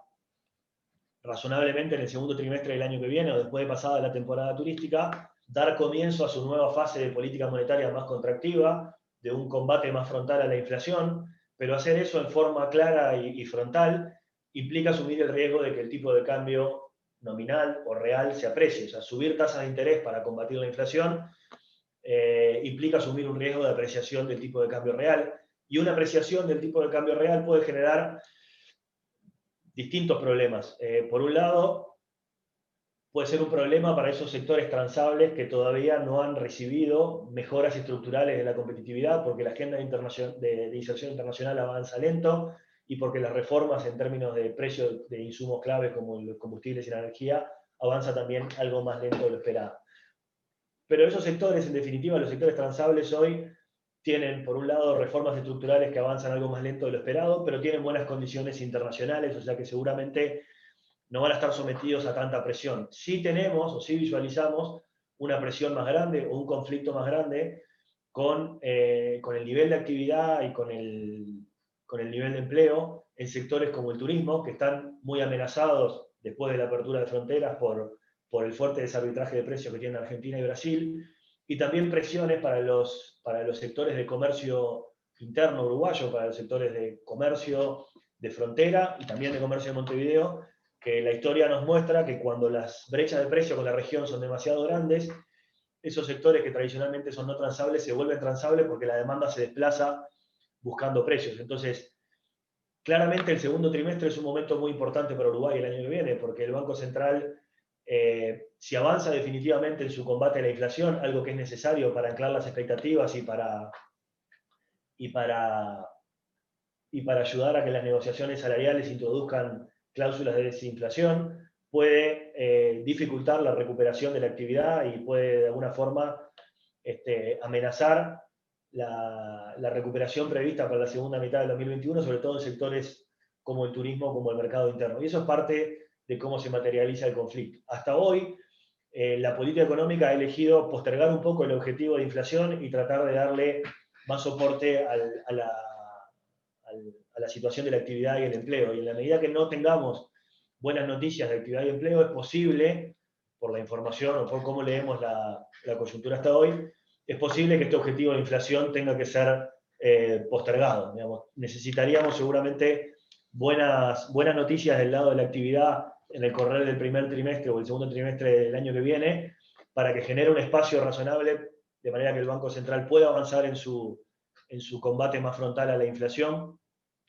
razonablemente en el segundo trimestre del año que viene o después de pasada la temporada turística, dar comienzo a su nueva fase de política monetaria más contractiva, de un combate más frontal a la inflación, pero hacer eso en forma clara y frontal implica asumir el riesgo de que el tipo de cambio nominal o real se aprecie. O sea, subir tasas de interés para combatir la inflación implica asumir un riesgo de apreciación del tipo de cambio real, y una apreciación del tipo de cambio real puede generar distintos problemas. Por un lado, puede ser un problema para esos sectores transables que todavía no han recibido mejoras estructurales de la competitividad, porque la agenda de inserción internacional avanza lento y porque las reformas en términos de precios de insumos claves como los combustibles y la energía avanza también algo más lento de lo esperado. Pero esos sectores, en definitiva, los sectores transables hoy tienen, por un lado, reformas estructurales que avanzan algo más lento de lo esperado, pero tienen buenas condiciones internacionales, o sea que seguramente no van a estar sometidos a tanta presión. Sí tenemos, o sí visualizamos, una presión más grande o un conflicto más grande con el nivel de actividad y con el nivel de empleo en sectores como el turismo, que están muy amenazados después de la apertura de fronteras por el fuerte desarbitraje de precios que tienen Argentina y Brasil, y también presiones para los sectores de comercio interno uruguayo, para los sectores de comercio de frontera y también de comercio de Montevideo, que la historia nos muestra que cuando las brechas de precio con la región son demasiado grandes, esos sectores que tradicionalmente son no transables se vuelven transables porque la demanda se desplaza buscando precios. Entonces, claramente el segundo trimestre es un momento muy importante para Uruguay el año que viene, porque el Banco Central, si avanza definitivamente en su combate a la inflación, algo que es necesario para anclar las expectativas y para ayudar a que las negociaciones salariales introduzcan cláusulas de desinflación, puede dificultar la recuperación de la actividad y puede de alguna forma amenazar la recuperación prevista para la segunda mitad del 2021, sobre todo en sectores como el turismo, como el mercado interno. Y eso es parte de cómo se materializa el conflicto. Hasta hoy, la política económica ha elegido postergar un poco el objetivo de inflación y tratar de darle más soporte a la situación de la actividad y el empleo. Y en la medida que no tengamos buenas noticias de actividad y empleo, es posible, por la información o por cómo leemos la coyuntura hasta hoy, es posible que este objetivo de inflación tenga que ser postergado. Digamos. Necesitaríamos seguramente buenas noticias del lado de la actividad en el correr del primer trimestre o el segundo trimestre del año que viene, para que genere un espacio razonable, de manera que el Banco Central pueda avanzar en su combate más frontal a la inflación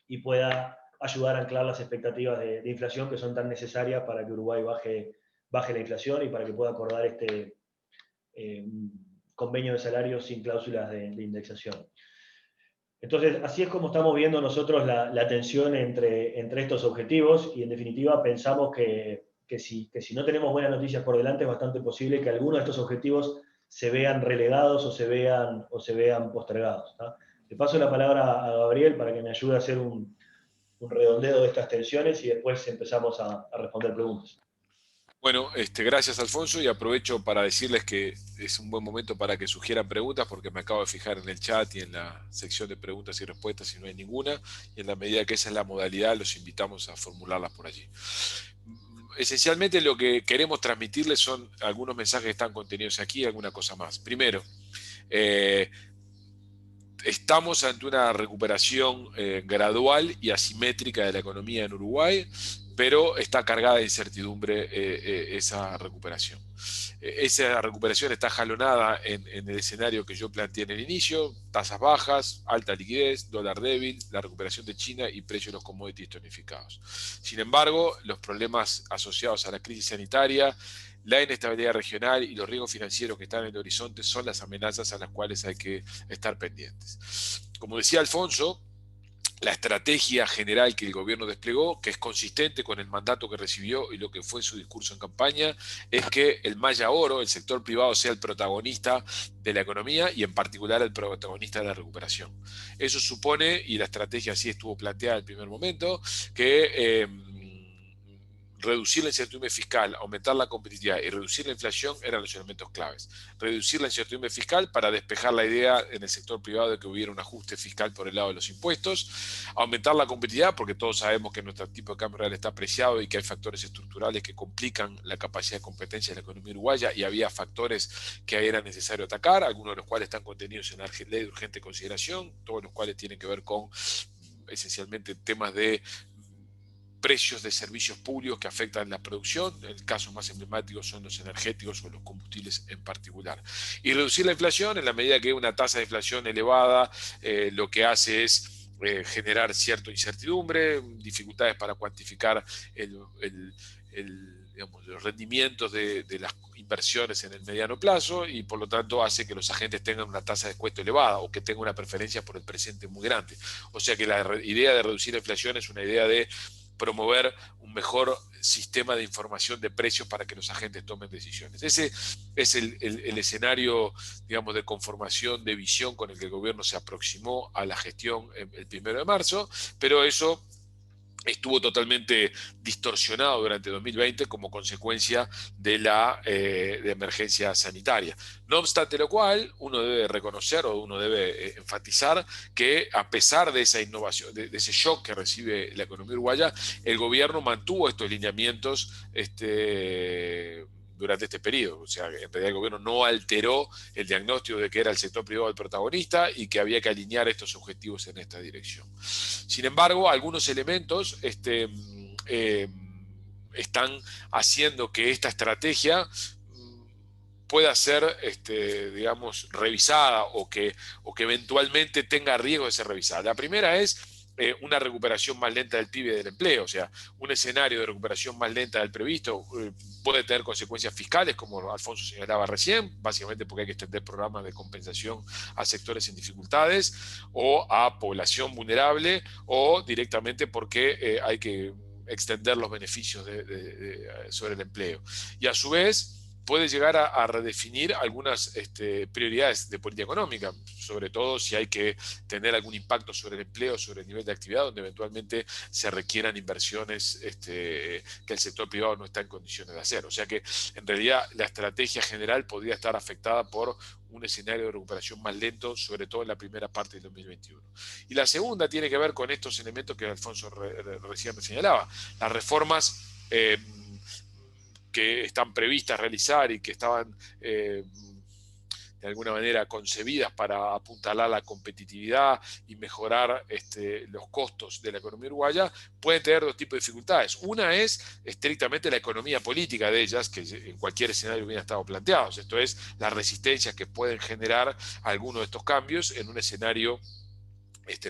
y pueda ayudar a anclar las expectativas de inflación que son tan necesarias para que Uruguay baje la inflación y para que pueda acordar este convenio de salarios sin cláusulas de indexación. Entonces, así es como estamos viendo nosotros la tensión entre estos objetivos, y en definitiva pensamos que si no tenemos buenas noticias por delante, es bastante posible que algunos de estos objetivos se vean relegados o se vean postergados, ¿no? Le paso la palabra a Gabriel para que me ayude a hacer un redondeo de estas tensiones y después empezamos a responder preguntas. Bueno, gracias Alfonso, y aprovecho para decirles que es un buen momento para que sugieran preguntas, porque me acabo de fijar en el chat y en la sección de preguntas y respuestas y no hay ninguna, y en la medida que esa es la modalidad los invitamos a formularlas por allí. Esencialmente lo que queremos transmitirles son algunos mensajes que están contenidos aquí y alguna cosa más. Primero, estamos ante una recuperación gradual y asimétrica de la economía en Uruguay, pero está cargada de incertidumbre esa recuperación. Esa recuperación está jalonada en el escenario que yo planteé en el inicio: tasas bajas, alta liquidez, dólar débil, la recuperación de China y precios de los commodities tonificados. Sin embargo, los problemas asociados a la crisis sanitaria, la inestabilidad regional y los riesgos financieros que están en el horizonte son las amenazas a las cuales hay que estar pendientes. Como decía Alfonso, la estrategia general que el gobierno desplegó, que es consistente con el mandato que recibió y lo que fue su discurso en campaña, es que el Maya Oro, el sector privado, sea el protagonista de la economía y en particular el protagonista de la recuperación. Eso supone, y la estrategia así estuvo planteada en el primer momento, que reducir la incertidumbre fiscal, aumentar la competitividad y reducir la inflación eran los elementos claves. Reducir la incertidumbre fiscal para despejar la idea en el sector privado de que hubiera un ajuste fiscal por el lado de los impuestos. Aumentar la competitividad, porque todos sabemos que nuestro tipo de cambio real está apreciado y que hay factores estructurales que complican la capacidad de competencia de la economía uruguaya, y había factores que era necesario atacar, algunos de los cuales están contenidos en la ley de urgente consideración, todos los cuales tienen que ver con esencialmente temas de precios de servicios públicos que afectan la producción. El caso más emblemático son los energéticos o los combustibles en particular. Y reducir la inflación, en la medida que una tasa de inflación elevada lo que hace es generar cierta incertidumbre, dificultades para cuantificar digamos, los rendimientos de las inversiones en el mediano plazo, y por lo tanto hace que los agentes tengan una tasa de descuento elevada o que tengan una preferencia por el presente muy grande. O sea que la idea de reducir la inflación es una idea de promover un mejor sistema de información de precios para que los agentes tomen decisiones. Ese es el escenario, digamos, de conformación de visión con el que el gobierno se aproximó a la gestión el 1 de marzo, pero eso estuvo totalmente distorsionado durante 2020 como consecuencia de la de emergencia sanitaria. No obstante lo cual, uno debe reconocer o uno debe enfatizar que a pesar de esa innovación, de ese shock que recibe la economía uruguaya, el gobierno mantuvo estos lineamientos durante este periodo. O sea, en realidad el gobierno no alteró el diagnóstico de que era el sector privado el protagonista y que había que alinear estos objetivos en esta dirección. Sin embargo, algunos elementos están haciendo que esta estrategia pueda ser, digamos, revisada o que eventualmente tenga riesgo de ser revisada. La primera es una recuperación más lenta del PIB y del empleo. O sea, un escenario de recuperación más lenta del previsto puede tener consecuencias fiscales, como Alfonso señalaba recién, básicamente porque hay que extender programas de compensación a sectores en dificultades o a población vulnerable, o directamente porque hay que extender los beneficios sobre el empleo. Y a su vez puede llegar a redefinir algunas prioridades de política económica, sobre todo si hay que tener algún impacto sobre el empleo, sobre el nivel de actividad, donde eventualmente se requieran inversiones que el sector privado no está en condiciones de hacer. O sea que en realidad la estrategia general podría estar afectada por un escenario de recuperación más lento, sobre todo en la primera parte del 2021. Y la segunda tiene que ver con estos elementos que Alfonso recién me señalaba, las reformas que están previstas realizar y que estaban de alguna manera concebidas para apuntalar la competitividad y mejorar los costos de la economía uruguaya, pueden tener dos tipos de dificultades. Una es estrictamente la economía política de ellas, que en cualquier escenario hubieran estado planteados. Esto es, las resistencias que pueden generar algunos de estos cambios en un escenario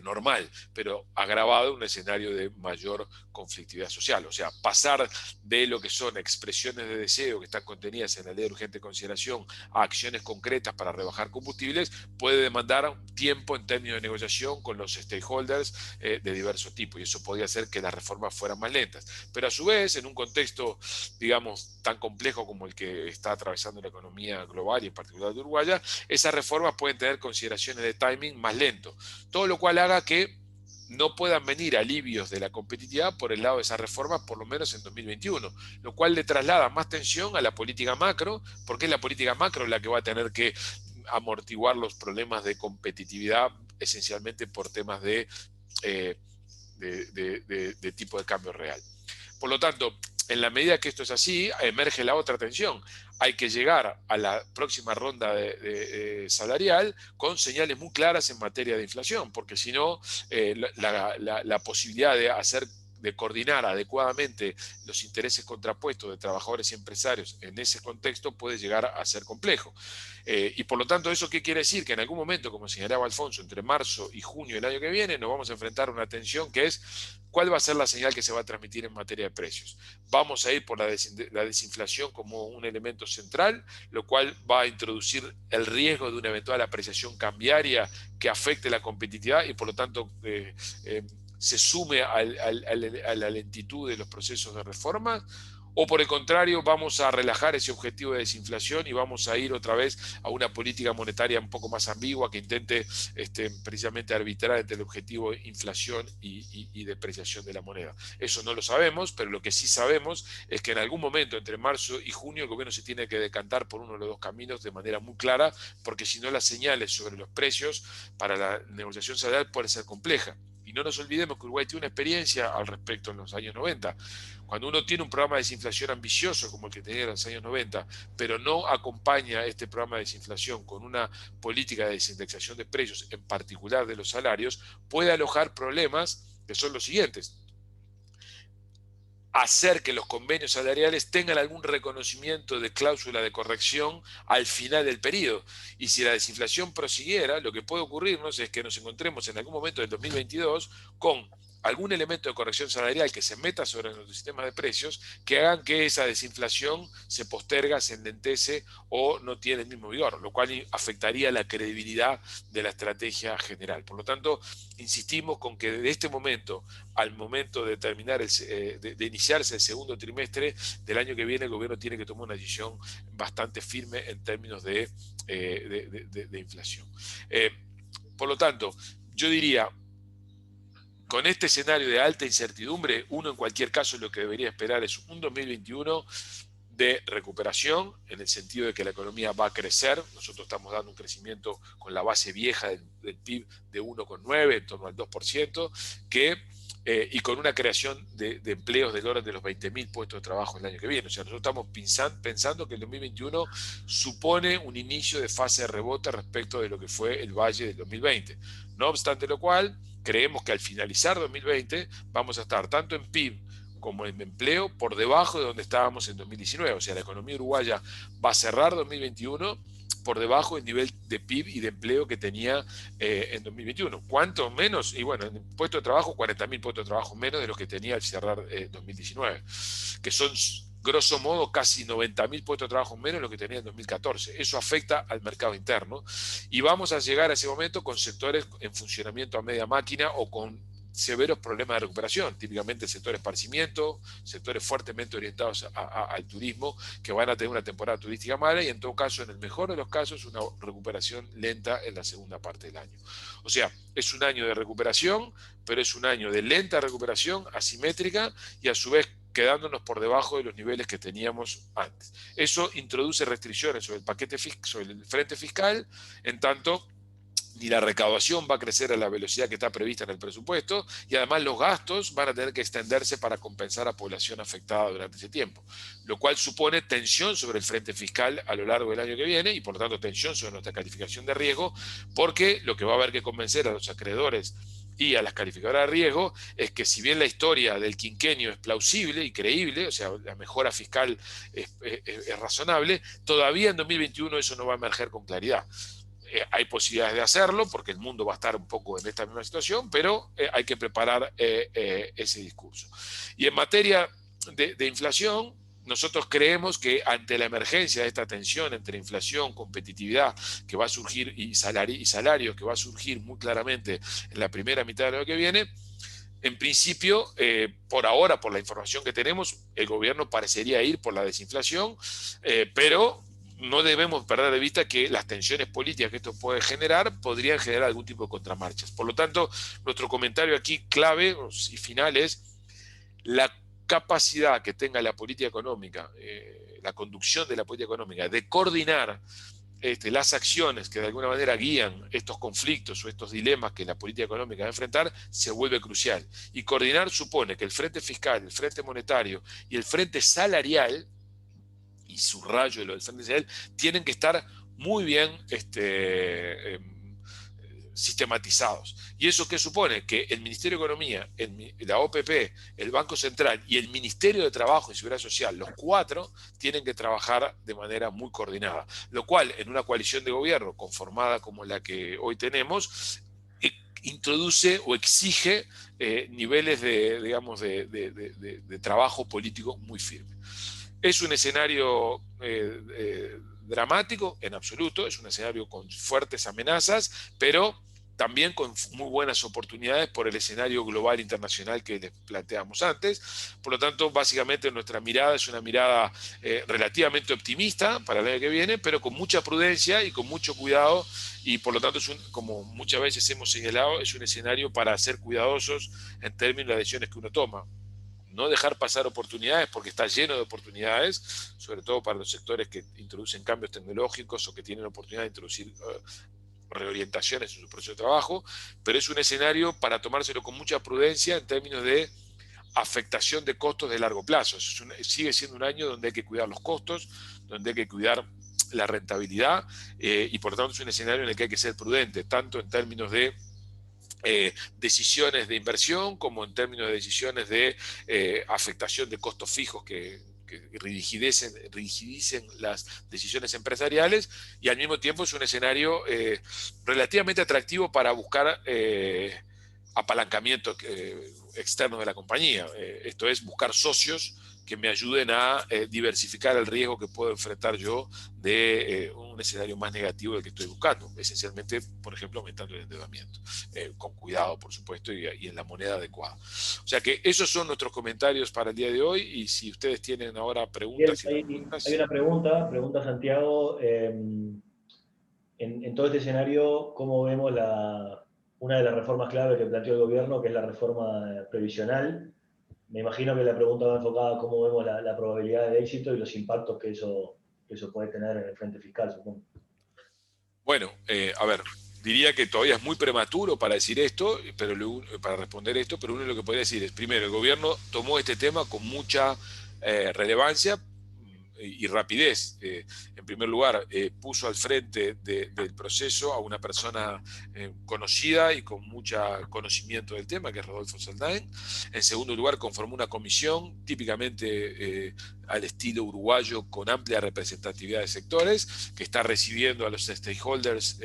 normal, pero agravado en un escenario de mayor conflictividad social. O sea, pasar de lo que son expresiones de deseo que están contenidas en la ley de urgente consideración a acciones concretas para rebajar combustibles puede demandar tiempo en términos de negociación con los stakeholders de diversos tipos, y eso podría hacer que las reformas fueran más lentas. Pero a su vez, en un contexto, digamos, tan complejo como el que está atravesando la economía global y en particular de Uruguay, esas reformas pueden tener consideraciones de timing más lento, todo lo cual haga que no puedan venir alivios de la competitividad por el lado de esas reformas, por lo menos en 2021, lo cual le traslada más tensión a la política macro, porque es la política macro la que va a tener que amortiguar los problemas de competitividad, esencialmente por temas de tipo de cambio real. Por lo tanto, en la medida que esto es así, emerge la otra tensión. Hay que llegar a la próxima ronda salarial con señales muy claras en materia de inflación, porque si no, la posibilidad de coordinar adecuadamente los intereses contrapuestos de trabajadores y empresarios en ese contexto puede llegar a ser complejo. Y por lo tanto, ¿eso qué quiere decir? Que en algún momento, como señalaba Alfonso, entre marzo y junio del año que viene, nos vamos a enfrentar a una tensión que es: ¿cuál va a ser la señal que se va a transmitir en materia de precios? Vamos a ir por la desinflación como un elemento central, lo cual va a introducir el riesgo de una eventual apreciación cambiaria que afecte la competitividad y por lo tanto se sume a la lentitud de los procesos de reforma. O por el contrario, vamos a relajar ese objetivo de desinflación y vamos a ir otra vez a una política monetaria un poco más ambigua que intente precisamente arbitrar entre el objetivo de inflación y depreciación de la moneda. Eso no lo sabemos, pero lo que sí sabemos es que en algún momento entre marzo y junio el gobierno se tiene que decantar por uno de los dos caminos de manera muy clara, porque si no las señales sobre los precios para la negociación salarial pueden ser complejas. Y no nos olvidemos que Uruguay tiene una experiencia al respecto en los años 90. Cuando uno tiene un programa de desinflación ambicioso como el que tenía en los años 90, pero no acompaña este programa de desinflación con una política de desindexación de precios, en particular de los salarios, puede alojar problemas que son los siguientes: hacer que los convenios salariales tengan algún reconocimiento de cláusula de corrección al final del periodo. Y si la desinflación prosiguiera, lo que puede ocurrirnos es que nos encontremos en algún momento del 2022 con algún elemento de corrección salarial que se meta sobre nuestro sistema de precios que hagan que esa desinflación se posterga, se enlentece o no tiene el mismo vigor, lo cual afectaría la credibilidad de la estrategia general. Por lo tanto, insistimos con que de este momento al momento de terminar de iniciarse el segundo trimestre del año que viene, el gobierno tiene que tomar una decisión bastante firme en términos de inflación. Por lo tanto, yo diría, con este escenario de alta incertidumbre, uno en cualquier caso lo que debería esperar es un 2021 de recuperación, en el sentido de que la economía va a crecer. Nosotros estamos dando un crecimiento con la base vieja del PIB de 1,9, en torno al 2%, y con una creación de empleos del orden de los 20.000 puestos de trabajo el año que viene. O sea, nosotros estamos pensando que el 2021 supone un inicio de fase de rebote respecto de lo que fue el valle del 2020. No obstante lo cual, creemos que al finalizar 2020 vamos a estar tanto en PIB como en empleo por debajo de donde estábamos en 2019. O sea, la economía uruguaya va a cerrar 2021 por debajo del nivel de PIB y de empleo que tenía en 2021. ¿Cuánto menos? Y bueno, en puestos de trabajo, 40.000 puestos de trabajo menos de los que tenía al cerrar 2019, que son grosso modo casi 90.000 puestos de trabajo menos de lo que tenía en 2014. Eso afecta al mercado interno y vamos a llegar a ese momento con sectores en funcionamiento a media máquina o con severos problemas de recuperación, típicamente el sector esparcimiento, sectores fuertemente orientados al turismo, que van a tener una temporada turística mala y en todo caso, en el mejor de los casos, una recuperación lenta en la segunda parte del año. O sea, es un año de recuperación, pero es un año de lenta recuperación, asimétrica y a su vez quedándonos por debajo de los niveles que teníamos antes. Eso introduce restricciones sobre el frente fiscal, en tanto ni la recaudación va a crecer a la velocidad que está prevista en el presupuesto, y además los gastos van a tener que extenderse para compensar a población afectada durante ese tiempo, lo cual supone tensión sobre el frente fiscal a lo largo del año que viene y por lo tanto tensión sobre nuestra calificación de riesgo, porque lo que va a haber que convencer a los acreedores y a las calificadoras de riesgo es que, si bien la historia del quinquenio es plausible y creíble, o sea, la mejora fiscal es razonable, todavía en 2021 eso no va a emerger con claridad. Hay posibilidades de hacerlo porque el mundo va a estar un poco en esta misma situación, pero hay que preparar ese discurso. Y en materia de inflación, nosotros creemos que ante la emergencia de esta tensión entre inflación, competitividad que va a surgir y salarios que va a surgir muy claramente en la primera mitad del año que viene, en principio, por ahora, por la información que tenemos, el gobierno parecería ir por la desinflación, pero no debemos perder de vista que las tensiones políticas que esto puede generar podrían generar algún tipo de contramarchas. Por lo tanto, nuestro comentario aquí clave y final es la capacidad que tenga la política económica, la conducción de la política económica, de coordinar las acciones que de alguna manera guían estos conflictos o estos dilemas que la política económica va a enfrentar, se vuelve crucial. Y coordinar supone que el frente fiscal, el frente monetario y el frente salarial, y subrayo de lo del frente salarial, tienen que estar muy bien sistematizados. ¿Y eso qué supone? Que el Ministerio de Economía, la OPP, el Banco Central y el Ministerio de Trabajo y Seguridad Social, los cuatro tienen que trabajar de manera muy coordinada, lo cual en una coalición de gobierno conformada como la que hoy tenemos, introduce o exige niveles de trabajo político muy firmes. Es un escenario dramático en absoluto, es un escenario con fuertes amenazas, pero también con muy buenas oportunidades por el escenario global internacional que les planteamos antes. Por lo tanto, básicamente nuestra mirada es una mirada relativamente optimista para el año que viene, pero con mucha prudencia y con mucho cuidado, y por lo tanto, como muchas veces hemos señalado, es un escenario para ser cuidadosos en términos de las decisiones que uno toma. No dejar pasar oportunidades, porque está lleno de oportunidades, sobre todo para los sectores que introducen cambios tecnológicos o que tienen oportunidad de introducir reorientaciones en su proceso de trabajo, pero es un escenario para tomárselo con mucha prudencia en términos de afectación de costos de largo plazo. Sigue siendo un año donde hay que cuidar los costos, donde hay que cuidar la rentabilidad, y por lo tanto es un escenario en el que hay que ser prudente, tanto en términos de decisiones de inversión como en términos de decisiones de afectación de costos fijos que rigidicen las decisiones empresariales, y al mismo tiempo es un escenario relativamente atractivo para buscar apalancamiento externo de la compañía. Esto es, buscar socios que me ayuden a diversificar el riesgo que puedo enfrentar yo de un escenario más negativo del que estoy buscando. Esencialmente, por ejemplo, aumentando el endeudamiento. Con cuidado, por supuesto, y en la moneda adecuada. O sea que esos son nuestros comentarios para el día de hoy, y si ustedes tienen ahora preguntas... Hay una pregunta Santiago. En todo este escenario, ¿cómo vemos una de las reformas clave que planteó el gobierno, que es la reforma previsional? Me imagino que la pregunta va enfocada a cómo vemos la probabilidad de éxito y los impactos que eso puede tener en el frente fiscal, supongo. Bueno, a ver, diría que todavía es muy prematuro para decir esto, para responder esto, pero uno lo que podría decir es, primero, el gobierno tomó este tema con mucha relevancia y rapidez. En primer lugar, puso al frente del proceso a una persona conocida y con mucho conocimiento del tema, que es Rodolfo Saldain. En segundo lugar, conformó una comisión típicamente al estilo uruguayo, con amplia representatividad de sectores, que está recibiendo a los stakeholders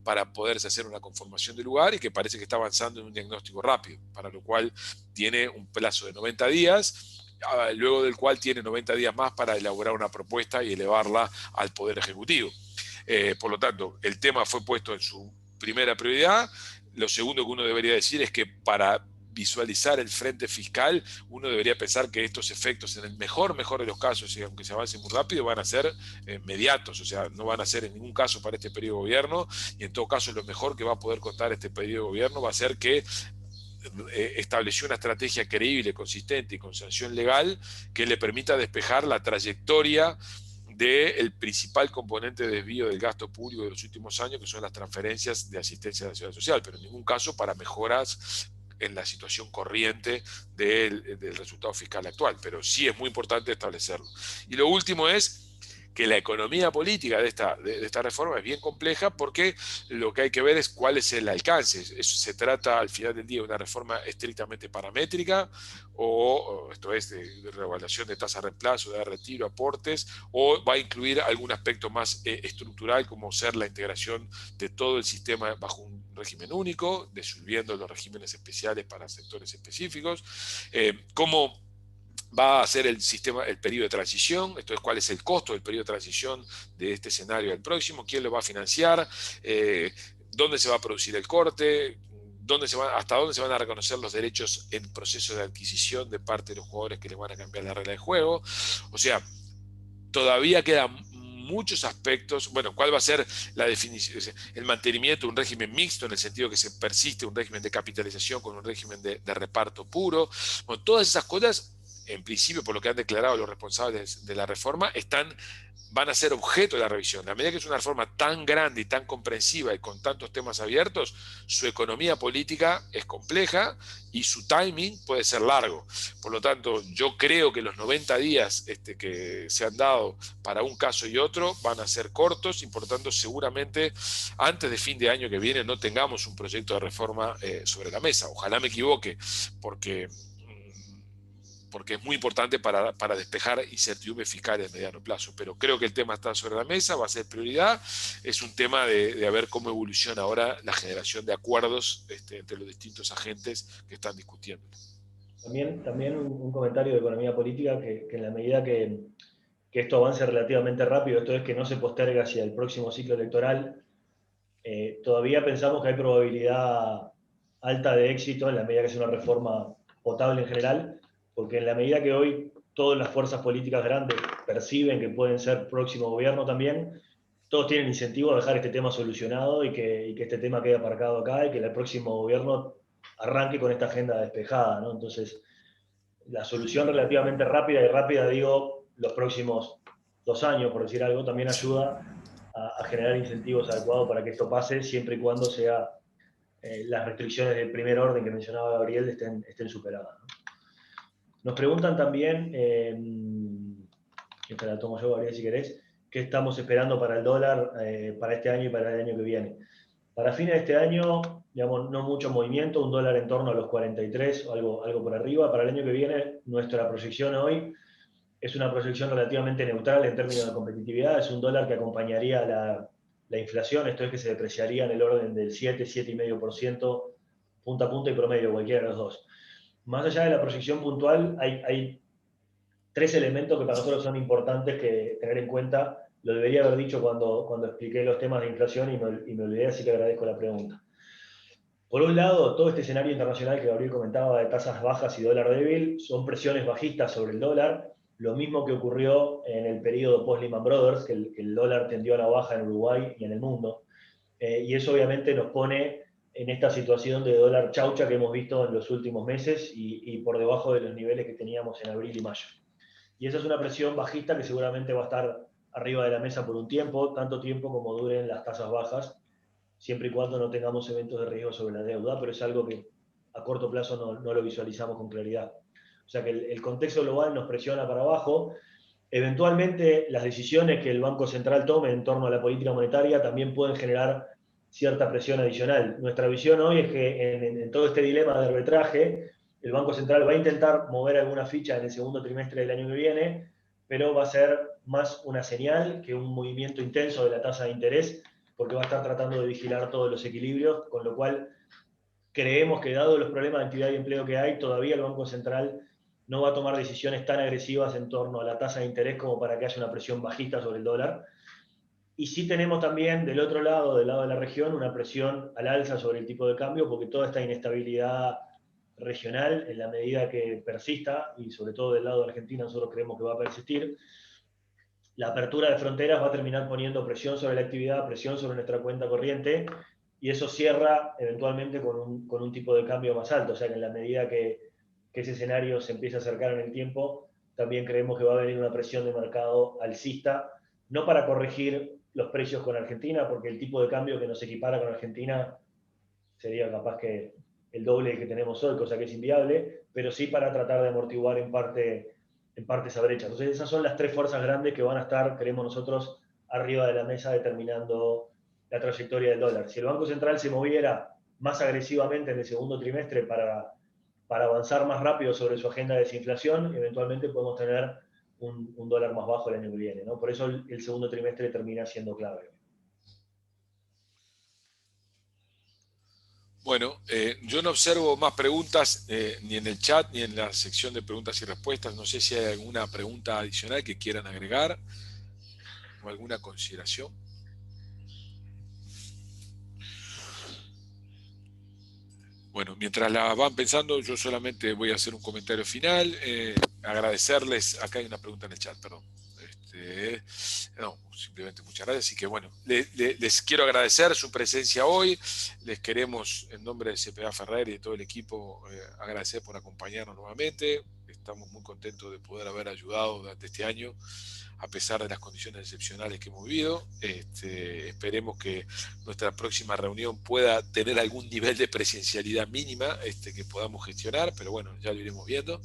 para poderse hacer una conformación de lugar, y que parece que está avanzando en un diagnóstico rápido, para lo cual tiene un plazo de 90 días, luego del cual tiene 90 días más para elaborar una propuesta y elevarla al Poder Ejecutivo. Por lo tanto, el tema fue puesto en su primera prioridad. Lo segundo que uno debería decir es que para visualizar el frente fiscal, uno debería pensar que estos efectos, en el mejor de los casos, y aunque se avance muy rápido, van a ser inmediatos, o sea, no van a ser en ningún caso para este periodo de gobierno, y en todo caso lo mejor que va a poder contar este periodo de gobierno va a ser que estableció una estrategia creíble, consistente y con sanción legal que le permita despejar la trayectoria del principal componente de desvío del gasto público de los últimos años, que son las transferencias de asistencia de la seguridad social, pero en ningún caso para mejoras en la situación corriente del resultado fiscal actual, pero sí es muy importante establecerlo. Y lo último es que la economía política de esta reforma es bien compleja, porque lo que hay que ver es cuál es el alcance. Eso se trata al final del día de una reforma estrictamente paramétrica, o esto es de revaluación de tasa de reemplazo, de retiro, aportes, o va a incluir algún aspecto más estructural, como ser la integración de todo el sistema bajo un régimen único, disolviendo los regímenes especiales para sectores específicos, cómo va a ser el sistema, el periodo de transición, entonces cuál es el costo del periodo de transición de este escenario al próximo, quién lo va a financiar, dónde se va a producir el corte, hasta dónde se van a reconocer los derechos en proceso de adquisición de parte de los jugadores que les van a cambiar la regla de juego. O sea, todavía quedan muchos aspectos. Bueno, cuál va a ser la definición, el mantenimiento de un régimen mixto, en el sentido que se persiste un régimen de capitalización con un régimen de reparto puro. Bueno, todas esas cosas, en principio, por lo que han declarado los responsables de la reforma, van a ser objeto de la revisión. A medida que es una reforma tan grande y tan comprensiva y con tantos temas abiertos, su economía política es compleja y su timing puede ser largo. Por lo tanto, yo creo que los 90 días que se han dado para un caso y otro van a ser cortos, y por lo tanto seguramente antes de fin de año que viene no tengamos un proyecto de reforma sobre la mesa. Ojalá me equivoque, porque es muy importante para despejar incertidumbre fiscal en mediano plazo. Pero creo que el tema está sobre la mesa, va a ser prioridad. Es un tema de ver cómo evoluciona ahora la generación de acuerdos entre los distintos agentes que están discutiendo. También un comentario de economía política, que en la medida que esto avance relativamente rápido, esto es que no se posterga hacia el próximo ciclo electoral, todavía pensamos que hay probabilidad alta de éxito en la medida que sea una reforma potable en general, porque en la medida que hoy todas las fuerzas políticas grandes perciben que pueden ser próximo gobierno también, todos tienen incentivo a dejar este tema solucionado y que este tema quede aparcado acá y que el próximo gobierno arranque con esta agenda despejada, ¿no? Entonces, la solución relativamente rápida, digo, los próximos 2 años, por decir algo, también ayuda a generar incentivos adecuados para que esto pase, siempre y cuando las restricciones del primer orden que mencionaba Gabriel estén superadas, ¿no? Nos preguntan también, esta la tomo yo, Gabriel, si querés, qué estamos esperando para el dólar para este año y para el año que viene. Para fines de este año, digamos, no mucho movimiento, un dólar en torno a los 43 o algo por arriba. Para el año que viene, nuestra proyección hoy es una proyección relativamente neutral en términos de competitividad. Es un dólar que acompañaría la inflación, esto es que se depreciaría en el orden del 7,5%, punta a punta y promedio, cualquiera de los dos. Más allá de la proyección puntual, hay 3 elementos que para nosotros son importantes que tener en cuenta. Lo debería haber dicho cuando expliqué los temas de inflación y me olvidé, así que agradezco la pregunta. Por un lado, todo este escenario internacional que Gabriel comentaba de tasas bajas y dólar débil son presiones bajistas sobre el dólar, lo mismo que ocurrió en el periodo post-Lehman Brothers, que el dólar tendió a la baja en Uruguay y en el mundo. Y eso obviamente nos pone en esta situación de dólar chaucha que hemos visto en los últimos meses y por debajo de los niveles que teníamos en abril y mayo. Y esa es una presión bajista que seguramente va a estar arriba de la mesa por un tiempo, tanto tiempo como duren las tasas bajas, siempre y cuando no tengamos eventos de riesgo sobre la deuda, pero es algo que a corto plazo no lo visualizamos con claridad. O sea que el contexto global nos presiona para abajo. Eventualmente, las decisiones que el Banco Central tome en torno a la política monetaria también pueden generar cierta presión adicional. Nuestra visión hoy es que en todo este dilema de arbitraje, el Banco Central va a intentar mover alguna ficha en el segundo trimestre del año que viene, pero va a ser más una señal que un movimiento intenso de la tasa de interés, porque va a estar tratando de vigilar todos los equilibrios, con lo cual creemos que dado los problemas de actividad y empleo que hay, todavía el Banco Central no va a tomar decisiones tan agresivas en torno a la tasa de interés como para que haya una presión bajista sobre el dólar. Y sí tenemos también del otro lado, del lado de la región, una presión al alza sobre el tipo de cambio, porque toda esta inestabilidad regional, en la medida que persista, y sobre todo del lado de Argentina nosotros creemos que va a persistir, la apertura de fronteras va a terminar poniendo presión sobre la actividad, presión sobre nuestra cuenta corriente, y eso cierra eventualmente con un tipo de cambio más alto. O sea que en la medida que ese escenario se empieza a acercar en el tiempo, también creemos que va a venir una presión de mercado alcista no para corregir los precios con Argentina, porque el tipo de cambio que nos equipara con Argentina sería capaz que el doble que tenemos hoy, cosa que es inviable, pero sí para tratar de amortiguar en parte esa brecha. Entonces esas son las tres fuerzas grandes que van a estar, creemos nosotros, arriba de la mesa determinando la trayectoria del dólar. Si el Banco Central se moviera más agresivamente en el segundo trimestre para avanzar más rápido sobre su agenda de desinflación, eventualmente podemos tener un dólar más bajo el año que viene, ¿no? Por eso el segundo trimestre termina siendo clave. Bueno, yo no observo más preguntas ni en el chat ni en la sección de preguntas y respuestas. No sé si hay alguna pregunta adicional que quieran agregar o alguna consideración. Bueno, mientras la van pensando, yo solamente voy a hacer un comentario final. Agradecerles, acá hay una pregunta en el chat, perdón. No, simplemente muchas gracias. Así que bueno, les quiero agradecer su presencia hoy. Les queremos, en nombre de CPA Ferrer y de todo el equipo, agradecer por acompañarnos nuevamente. Estamos muy contentos de poder haber ayudado durante este año, a pesar de las condiciones excepcionales que hemos vivido. Esperemos que nuestra próxima reunión pueda tener algún nivel de presencialidad mínima que podamos gestionar, pero bueno, ya lo iremos viendo.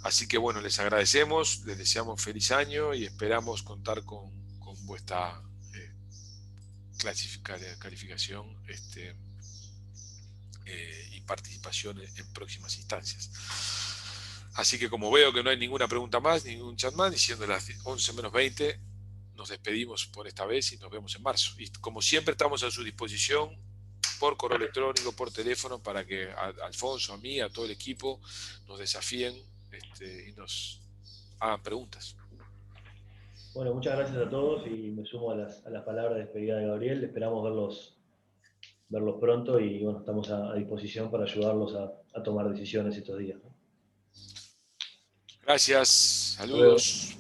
Así que bueno, les agradecemos, les deseamos feliz año y esperamos contar con vuestra calificación y participación en próximas instancias. Así que como veo que no hay ninguna pregunta más, ningún chat más, y siendo las 11 menos 20, nos despedimos por esta vez y nos vemos en marzo. Y como siempre estamos a su disposición por correo electrónico, por teléfono, para que a Alfonso, a mí, a todo el equipo nos desafíen y nos hagan preguntas. Bueno, muchas gracias a todos y me sumo a las palabras de despedida de Gabriel. Esperamos verlos pronto y bueno, estamos a disposición para ayudarlos a tomar decisiones estos días, ¿no? Gracias, saludos.